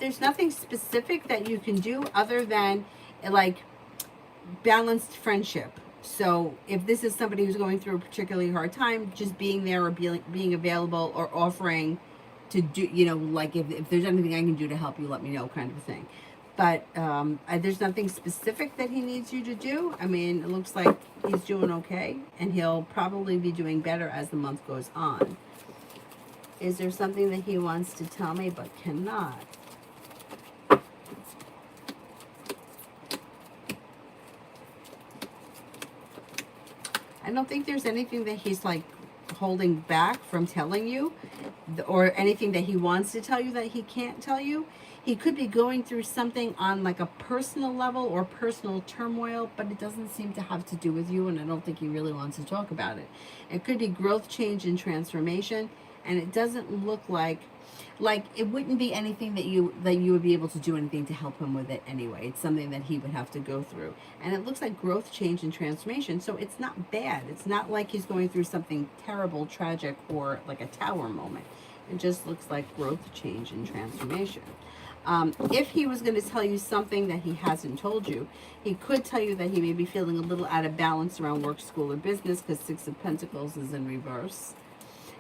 Speaker 1: There's nothing specific that you can do other than like balanced friendship. So if this is somebody who's going through a particularly hard time, just being there or being available or offering to do, you know, like if there's anything I can do to help you, let me know, kind of thing. But there's nothing specific that he needs you to do. I mean, it looks like he's doing okay, and he'll probably be doing better as the month goes on. Is there something that he wants to tell me but cannot? I don't think there's anything that he's like holding back from telling you, or anything that he wants to tell you that he can't tell you. He could be going through something on like a personal level or personal turmoil, but it doesn't seem to have to do with you, and I don't think he really wants to talk about it. It could be growth, change, and transformation. And it doesn't look like it wouldn't be anything that you would be able to do anything to help him with it anyway. It's something that he would have to go through. And it looks like growth, change, and transformation. So it's not bad. It's not like he's going through something terrible, tragic, or like a tower moment. It just looks like growth, change, and transformation. If he was going to tell you something that he hasn't told you, he could tell you that he may be feeling a little out of balance around work, school, or business, because Six of Pentacles is in reverse.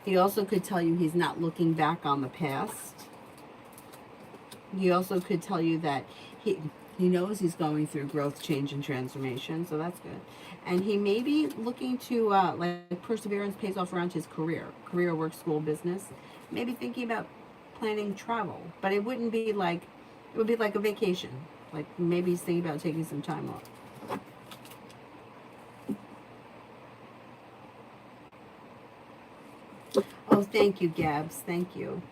Speaker 1: He also could tell you he's not looking back on the past. He also could tell you that he knows he's going through growth, change, and transformation, so that's good. And he may be looking to, like, perseverance pays off around his career, work, school, business. Maybe thinking about planning travel, but it wouldn't be like, it would be like a vacation. Like maybe he's thinking about taking some time off. Oh, thank you, Gabs. Thank you.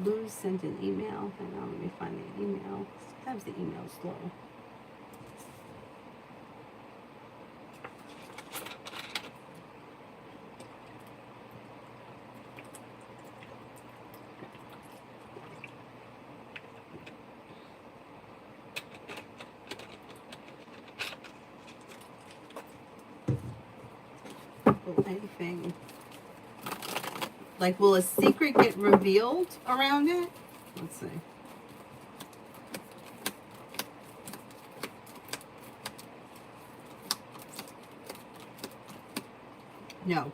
Speaker 1: Lou sent an email. Hang on, let me find the email. Sometimes the email's slow. Anything like, will a secret get revealed around it? Let's see. No.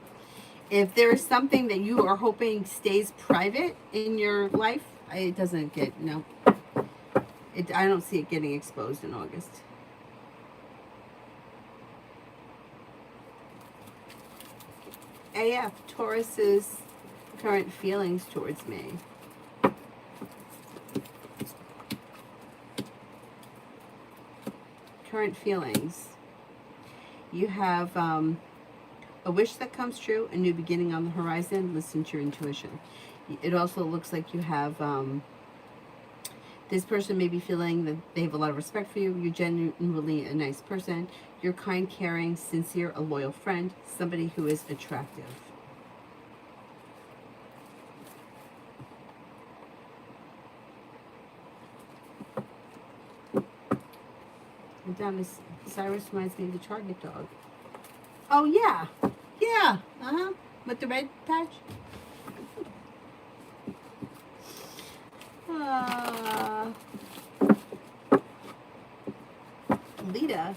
Speaker 1: If there is something that you are hoping stays private in your life, it doesn't get, no. I don't see it getting exposed in August. AF, Taurus's current feelings towards me. Current feelings. You have a wish that comes true, a new beginning on the horizon. Listen to your intuition. It also looks like you have this person may be feeling that they have a lot of respect for you. You're genuinely a nice person. You're kind, caring, sincere, a loyal friend, somebody who is attractive. Adonis, Cyrus reminds me of the Target dog. Oh, yeah. Yeah. Uh-huh. With the red patch. Lita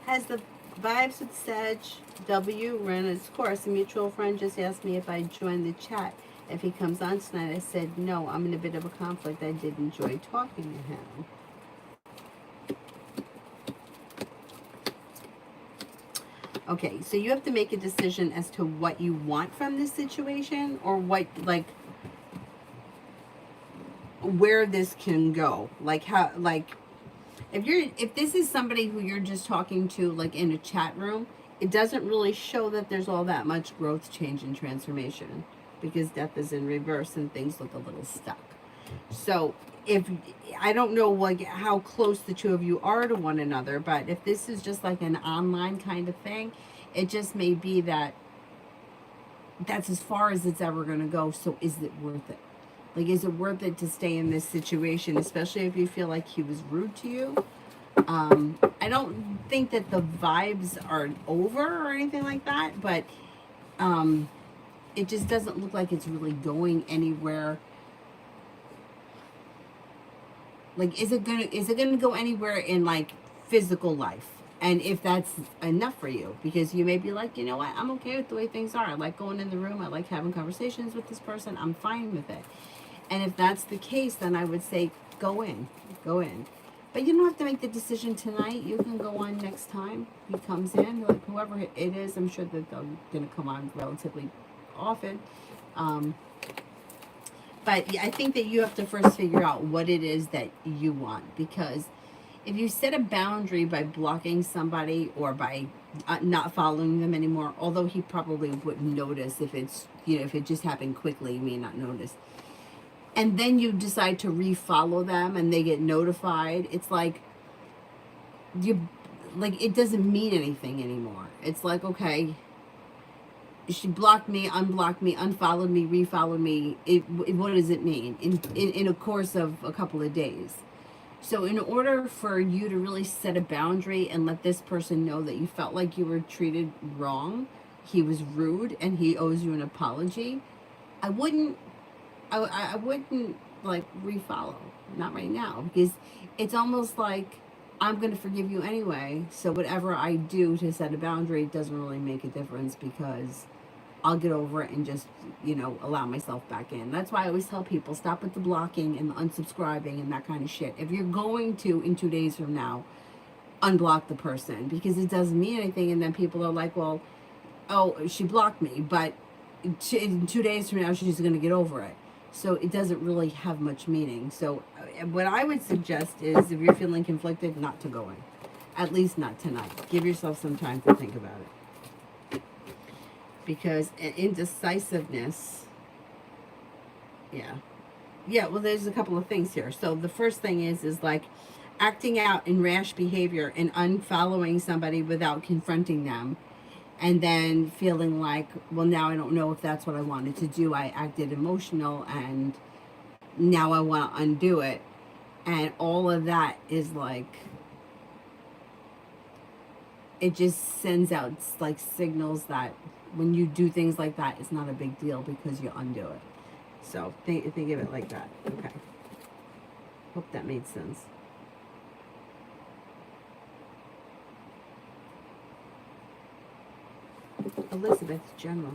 Speaker 1: has the vibes with Sag. W ran its course. A mutual friend just asked me if I'd join the chat if he comes on tonight. I said no. I'm in a bit of a conflict. I did enjoy talking to him. Okay, so you have to make a decision as to what you want from this situation, or what, like, where this can go. Like, how, like, if this is somebody who you're just talking to, like, in a chat room, it doesn't really show that there's all that much growth, change, and transformation, because death is in reverse and things look a little stuck. So if, I don't know, like, how close the two of you are to one another, but if this is just like an online kind of thing, it just may be that that's as far as it's ever going to go. So is it worth it? Like, is it worth it to stay in this situation, especially if you feel like he was rude to you? I don't think that the vibes are over or anything like that, but it just doesn't look like it's really going anywhere. Like, is it gonna go anywhere in, like, physical life? And if that's enough for you, because you may be like, you know what, I'm okay with the way things are. I like going in the room. I like having conversations with this person. I'm fine with it. And if that's the case, then I would say go in. But you don't have to make the decision tonight. You can go on next time he comes in. Like, whoever it is, I'm sure that they're going to come on relatively often. But I think that you have to first figure out what it is that you want. Because if you set a boundary by blocking somebody or by not following them anymore, although he probably wouldn't notice if it's, you know, if it just happened quickly, you may not notice. And then you decide to refollow them and they get notified. It's like, it doesn't mean anything anymore. It's like, okay, she blocked me, unblocked me, unfollowed me, refollowed me. What does it mean in a course of a couple of days? So in order for you to really set a boundary and let this person know that you felt like you were treated wrong, he was rude, and he owes you an apology, I wouldn't, I wouldn't like refollow. Not right now, because it's almost like I'm going to forgive you anyway. So whatever I do to set a boundary doesn't really make a difference, because I'll get over it and just, allow myself back in. That's why I always tell people, stop with the blocking and the unsubscribing and that kind of shit. If you're going to, in 2 days from now, unblock the person, because it doesn't mean anything, and then people are like, well, oh, she blocked me, but in 2 days from now, she's going to get over it. So it doesn't really have much meaning. So what I would suggest is, if you're feeling conflicted, not to go in. At least not tonight. Give yourself some time to think about it. Because indecisiveness, well, there's a couple of things here. So the first thing is like acting out in rash behavior and unfollowing somebody without confronting them, and then feeling like, well, now I don't know if that's what I wanted to do. I acted emotional, and now I want to undo it. And all of that is like, it just sends out like signals that when you do things like that, it's not a big deal because you undo it. So think of it like that. Okay. Hope that made sense. Elizabeth General.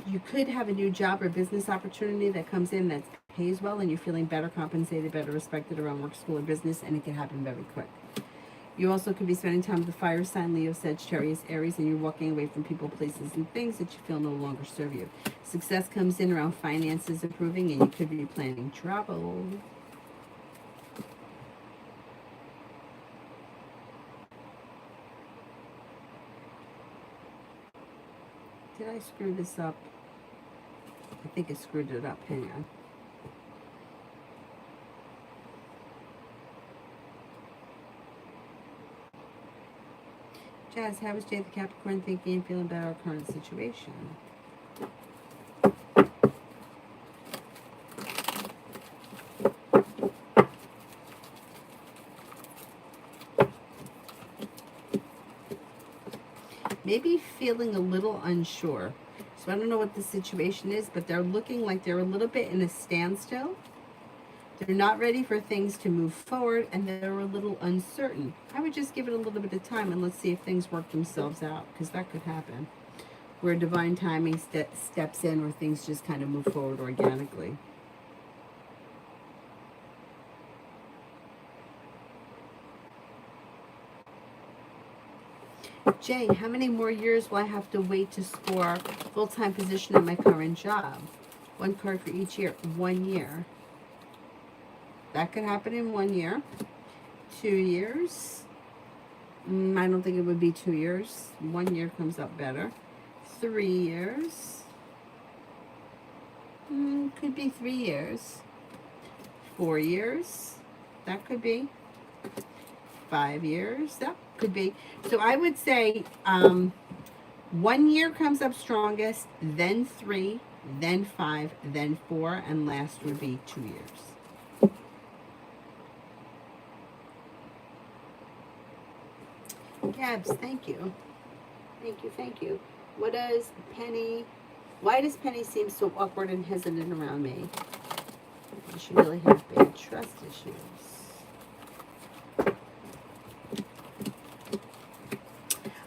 Speaker 1: You could have a new job or business opportunity that comes in that pays well, and you're feeling better compensated, better respected around work, school, or business, and it can happen very quick. You also could be spending time with the fire sign, Leo, Sagittarius, Aries, and you're walking away from people, places, and things that you feel no longer serve you. Success comes in around finances improving, and you could be planning travel. Did I screw this up? I think I screwed it up. Hang on. Jazz, how is Jay the Capricorn thinking and feeling about our current situation? Maybe feeling a little unsure. So I don't know what the situation is, but they're looking like they're a little bit in a standstill. They're not ready for things to move forward, and they're a little uncertain. I would just give it a little bit of time, and let's see if things work themselves out, because that could happen. Where divine timing steps in, or things just kind of move forward organically. Jay, how many more years will I have to wait to score full-time position in my current job? One card for each year. 1 year. That could happen in 1 year. 2 years. I don't think it would be 2 years. 1 year comes up better. 3 years. Could be 3 years. 4 years. That could be. 5 years. That could be. So I would say 1 year comes up strongest, then 3, then 5, then 4, and last would be 2 years. Gabs, thank you. Thank you. What does Penny, why does Penny seem so awkward and hesitant around me? Does she really have bad trust issues?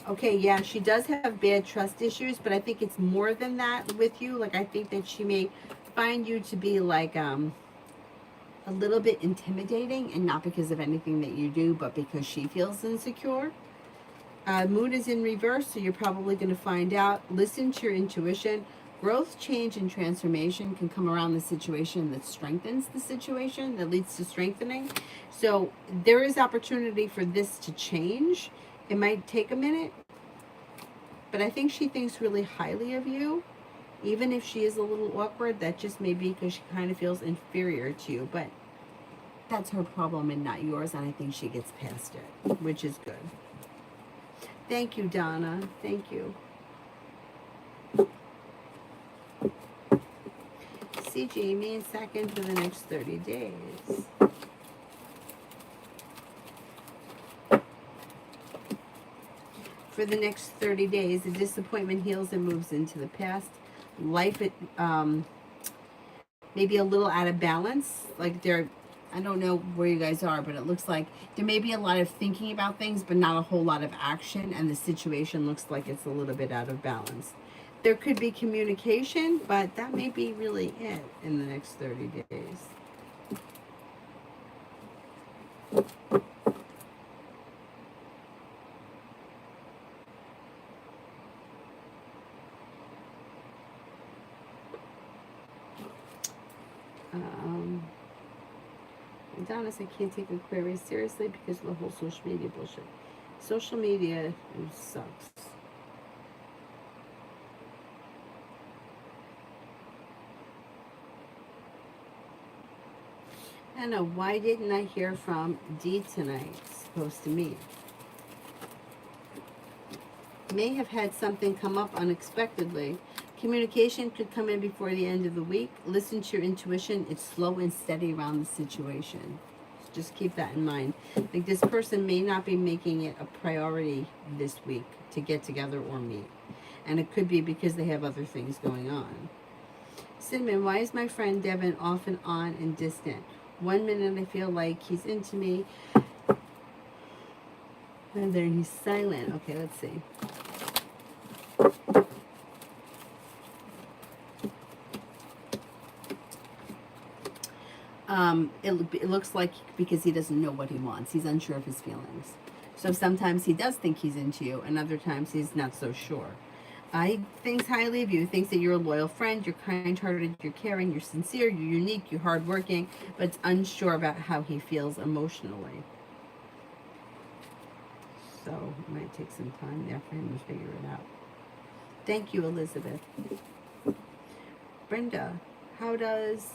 Speaker 1: Okay, yeah, she does have bad trust issues, but I think it's more than that with you. Like, I think that she may find you to be like a little bit intimidating, and not because of anything that you do, but because she feels insecure. Moon is in reverse, so you're probably going to find out. Listen to your intuition. Growth, change, and transformation can come around the situation that strengthens the situation, that leads to strengthening. So there is opportunity for this to change. It might take a minute, but I think she thinks really highly of you, Even if she is a little awkward, that just may be because she kind of feels inferior to you. But that's her problem and not yours, and I think she gets past it, which is good. Thank you, Donna. Thank you. See Jamie in second for the next 30 days. For the next 30 days, the disappointment heals and moves into the past. Life, maybe a little out of balance. Like I don't know where you guys are, but it looks like there may be a lot of thinking about things, but not a whole lot of action. And the situation looks like it's a little bit out of balance. There could be communication, but that may be really it in the next 30 days. Adonis, I can't take Aquarius seriously because of the whole social media bullshit. Social media sucks. I don't know, why didn't I hear from D tonight? Supposed to meet. May have had something come up unexpectedly. Communication could come in before the end of the week. Listen to your intuition. It's slow and steady around the situation. Just keep that in mind. Like, this person may not be making it a priority this week to get together or meet. And it could be because they have other things going on. Cinnamon, why is my friend Devin off and on and distant? 1 minute I feel like he's into me, and then he's silent. Okay, let's see. It looks like because he doesn't know what he wants. He's unsure of his feelings. So sometimes he does think he's into you, and other times he's not so sure. He thinks highly of you, thinks that you're a loyal friend, you're kind-hearted, you're caring, you're sincere, you're unique, you're hardworking, but it's unsure about how he feels emotionally. So it might take some time there for him to figure it out. Thank you, Elizabeth. Brenda, how does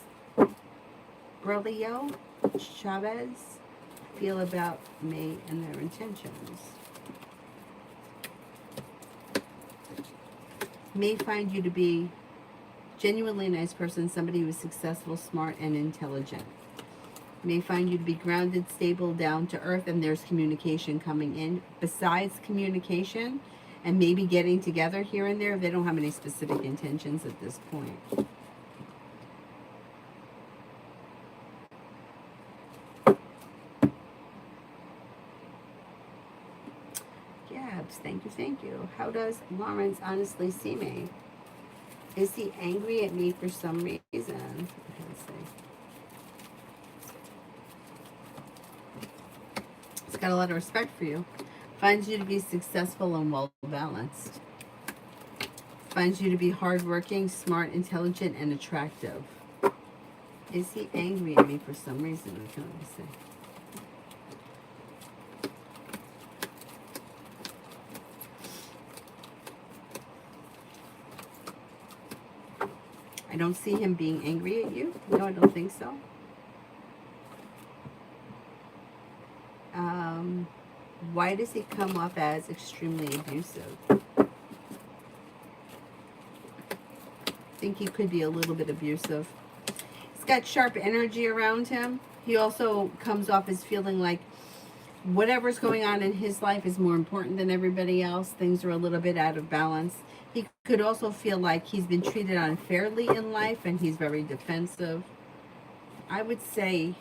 Speaker 1: Berlio Chavez feel about May and their intentions? May find you to be genuinely a nice person, somebody who is successful, smart, and intelligent. May find you to be grounded, stable, down to earth, and there's communication coming in. Besides communication and maybe getting together here and there, they don't have any specific intentions at this point. Thank you. How does Lawrence honestly see me? Is he angry at me for some reason? Let's see. He's got a lot of respect for you. Finds you to be successful and well-balanced. Finds you to be hardworking, smart, intelligent, and attractive. Is he angry at me for some reason? Let me see. I don't see him being angry at you. No, I don't think so. Why does he come off as extremely abusive? I think he could be a little bit abusive. He's got sharp energy around him. He also comes off as feeling like whatever's going on in his life is more important than everybody else. Things are a little bit out of balance. He could also feel like he's been treated unfairly in life and he's very defensive. I would say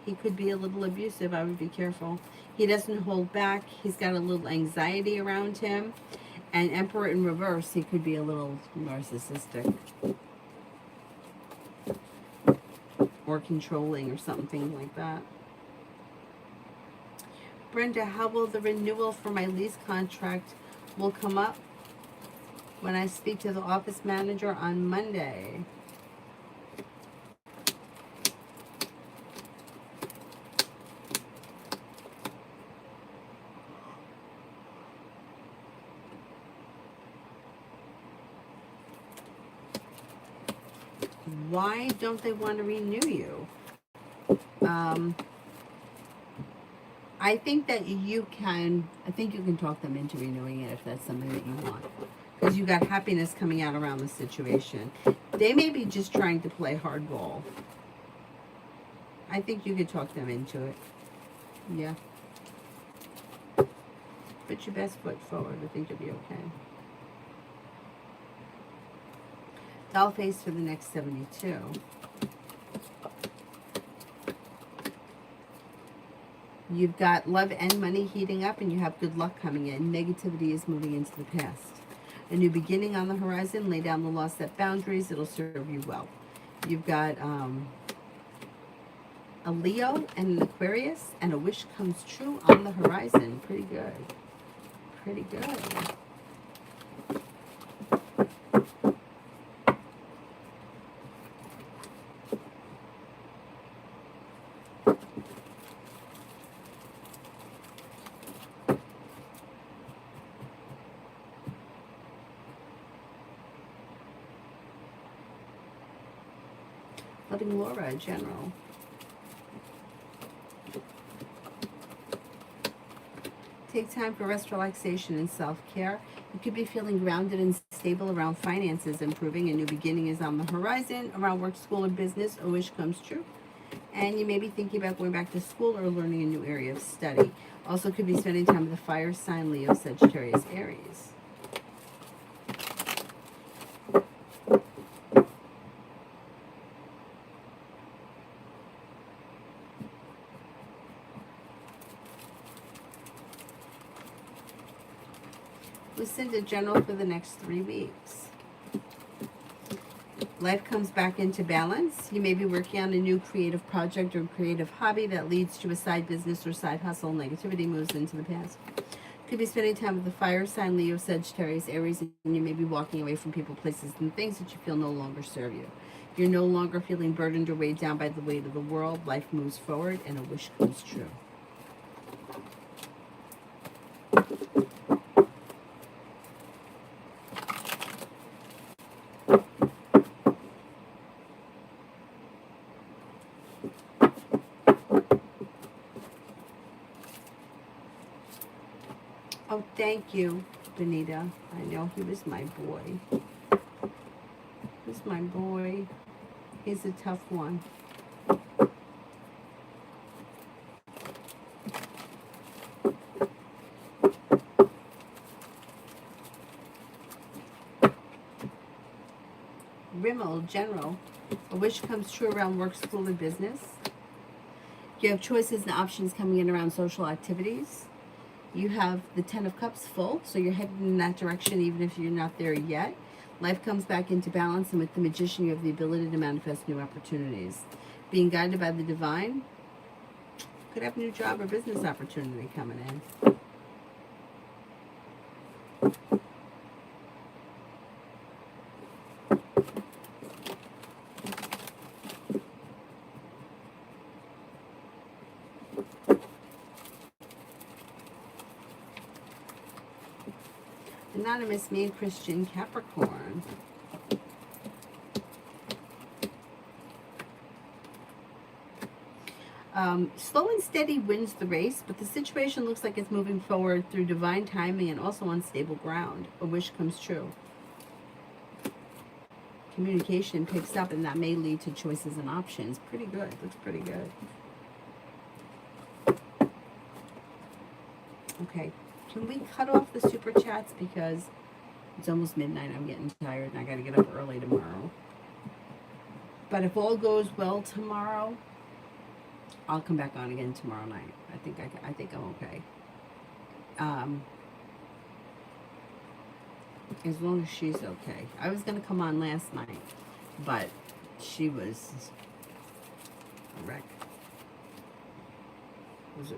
Speaker 1: he could be a little abusive. I would be careful. He doesn't hold back. He's got a little anxiety around him. And Emperor in reverse, he could be a little narcissistic. Or controlling or something like that. Brenda, how will the renewal for my lease contract will come up when I speak to the office manager on Monday? Why don't they want to renew you? I think you can talk them into renewing it if that's something that you want. Because you got happiness coming out around the situation. They may be just trying to play hardball. I think you could talk them into it. Yeah. Put your best foot forward. I think you'll be okay. Doll face for the next 72. You've got love and money heating up, and you have good luck coming in. Negativity is moving into the past. A new beginning on the horizon. Lay down the law, set boundaries. It'll serve you well. You've got a Leo and an Aquarius, and a wish comes true on the horizon. Pretty good. Pretty good. Loving Laura, General. Take time for rest, relaxation, and self-care. You could be feeling grounded and stable around finances improving. A new beginning is on the horizon. Around work, school, or business, a wish comes true. And you may be thinking about going back to school or learning a new area of study. Also could be spending time with the fire sign, Leo, Sagittarius, Aries. Lucinda, General, for the next 3 weeks. Life comes back into balance. You may be working on a new creative project or creative hobby that leads to a side business or side hustle. Negativity moves into the past. Could be spending time with the fire sign, Leo, Sagittarius, Aries, and you may be walking away from people, places, and things that you feel no longer serve you. You're no longer feeling burdened or weighed down by the weight of the world. Life moves forward, and a wish comes true. Oh, thank you, Benita. I know he was my boy. He's my boy. He's a tough one. Rimmel, General. A wish comes true around work, school, or business. You have choices and options coming in around social activities. You have the 10 of Cups full, so you're headed in that direction even if you're not there yet. Life comes back into balance, and with the Magician, you have the ability to manifest new opportunities. Being guided by the divine, could have a new job or business opportunity coming in. Anonymous, me and Christian, Capricorn. Slow and steady wins the race, but the situation looks like it's moving forward through divine timing and also on stable ground. A wish comes true. Communication picks up, and that may lead to choices and options. Pretty good. Looks pretty good. Okay. Can we cut off the super chats because it's almost midnight. I'm getting tired and I got to get up early tomorrow. But if all goes well tomorrow, I'll come back on again tomorrow night. I think I'm okay. As long as she's okay. I was gonna come on last night, but she was a wreck.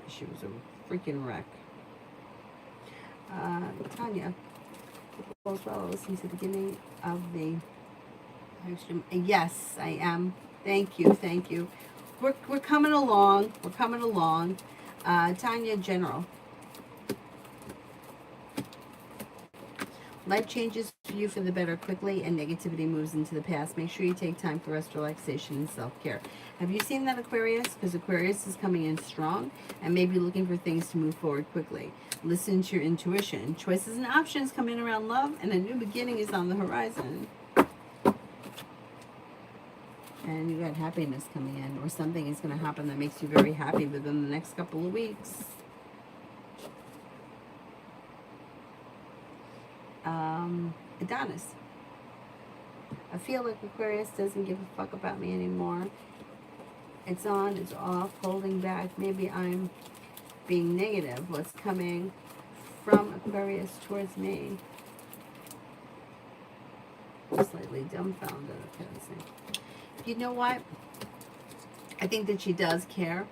Speaker 1: She was a freaking wreck. Tanya, as well, I'll listen to the beginning of the stream. Yes, I am. Thank you, thank you. We're coming along. We're coming along. Tanya, General. Life changes for you for the better quickly, and negativity moves into the past. Make sure you take time for rest, relaxation, and self-care. Have you seen that, Aquarius? Because Aquarius is coming in strong and maybe looking for things to move forward quickly. Listen to your intuition. Choices and options come in around love, and a new beginning is on the horizon. And you got happiness coming in, or something is going to happen that makes you very happy within the next couple of weeks. Adonis. I feel like Aquarius doesn't give a fuck about me anymore. It's on, it's off, holding back. Maybe I'm being negative. What's coming from Aquarius towards me? I'm slightly dumbfounded. Okay, let's see. You know what? I think that she does care.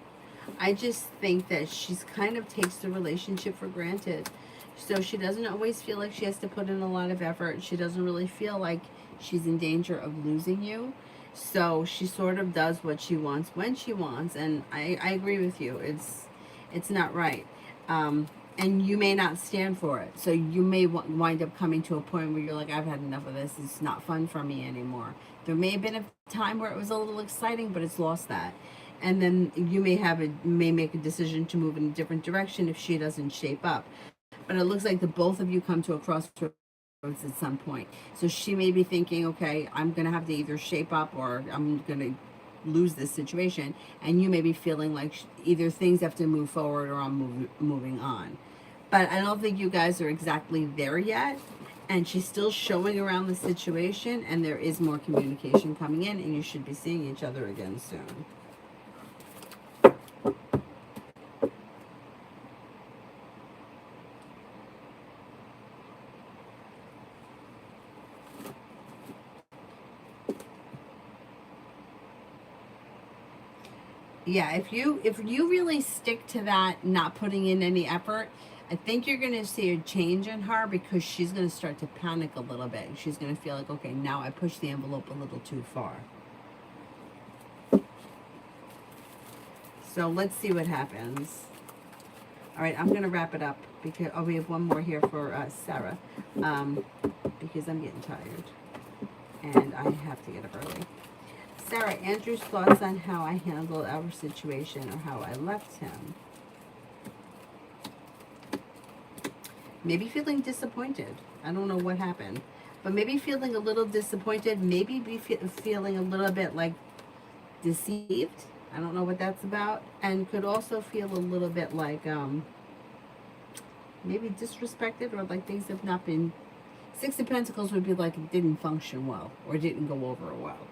Speaker 1: I just think that she's kind of takes the relationship for granted. So she doesn't always feel like she has to put in a lot of effort. She doesn't really feel like she's in danger of losing you. So she sort of does what she wants when she wants. And I agree with you. It's not right. And you may not stand for it. So you may wind up coming to a point where you're like, I've had enough of this. It's not fun for me anymore. There may have been a time where it was a little exciting, but it's lost that. And then you may make a decision to move in a different direction if she doesn't shape up. But it looks like the both of you come to a crossroads at some point. So she may be thinking, okay, I'm going to have to either shape up or I'm going to lose this situation. And you may be feeling like either things have to move forward or I'm moving on. But I don't think you guys are exactly there yet. And she's still showing around the situation, and there is more communication coming in, and you should be seeing each other again soon. Yeah, if you really stick to that, not putting in any effort, I think you're going to see a change in her, because she's going to start to panic a little bit. She's going to feel like, okay, now I pushed the envelope a little too far. So let's see what happens. All right, I'm going to wrap it up, because we have one more here for Sarah, because I'm getting tired and I have to get up early. Sarah, Andrew's thoughts on how I handled our situation, or how I left him. Maybe feeling disappointed. I don't know what happened, but maybe feeling a little disappointed. Maybe feeling a little bit like deceived. I don't know what that's about. And could also feel a little bit like maybe disrespected, or like things have not been. Six of Pentacles would be like it didn't function well, or didn't go over well.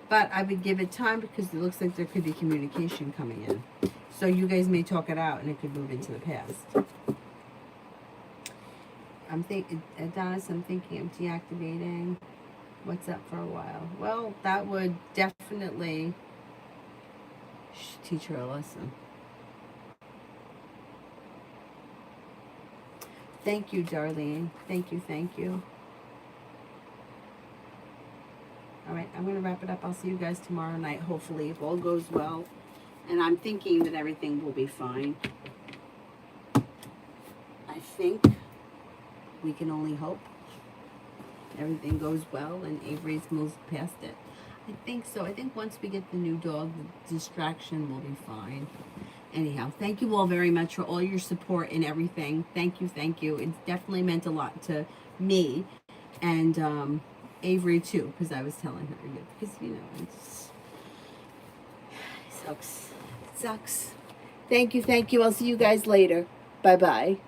Speaker 1: But I would give it time, because it looks like there could be communication coming in. So you guys may talk it out, and it could move into the past. Adonis, I'm thinking of deactivating. What's up for a while? Well, that would definitely teach her a lesson. Thank you, Darlene. Thank you, thank you. All right, I'm going to wrap it up. I'll see you guys tomorrow night, hopefully, if all goes well. And I'm thinking that everything will be fine. I think we can only hope everything goes well and Avery's moves past it. I think so. I think once we get the new dog, the distraction will be fine. Anyhow, thank you all very much for all your support and everything. Thank you, thank you. It's definitely meant a lot to me. And, Avery too, because I was telling her, because you know, it sucks. It sucks. Thank you. I'll see you guys later. Bye bye.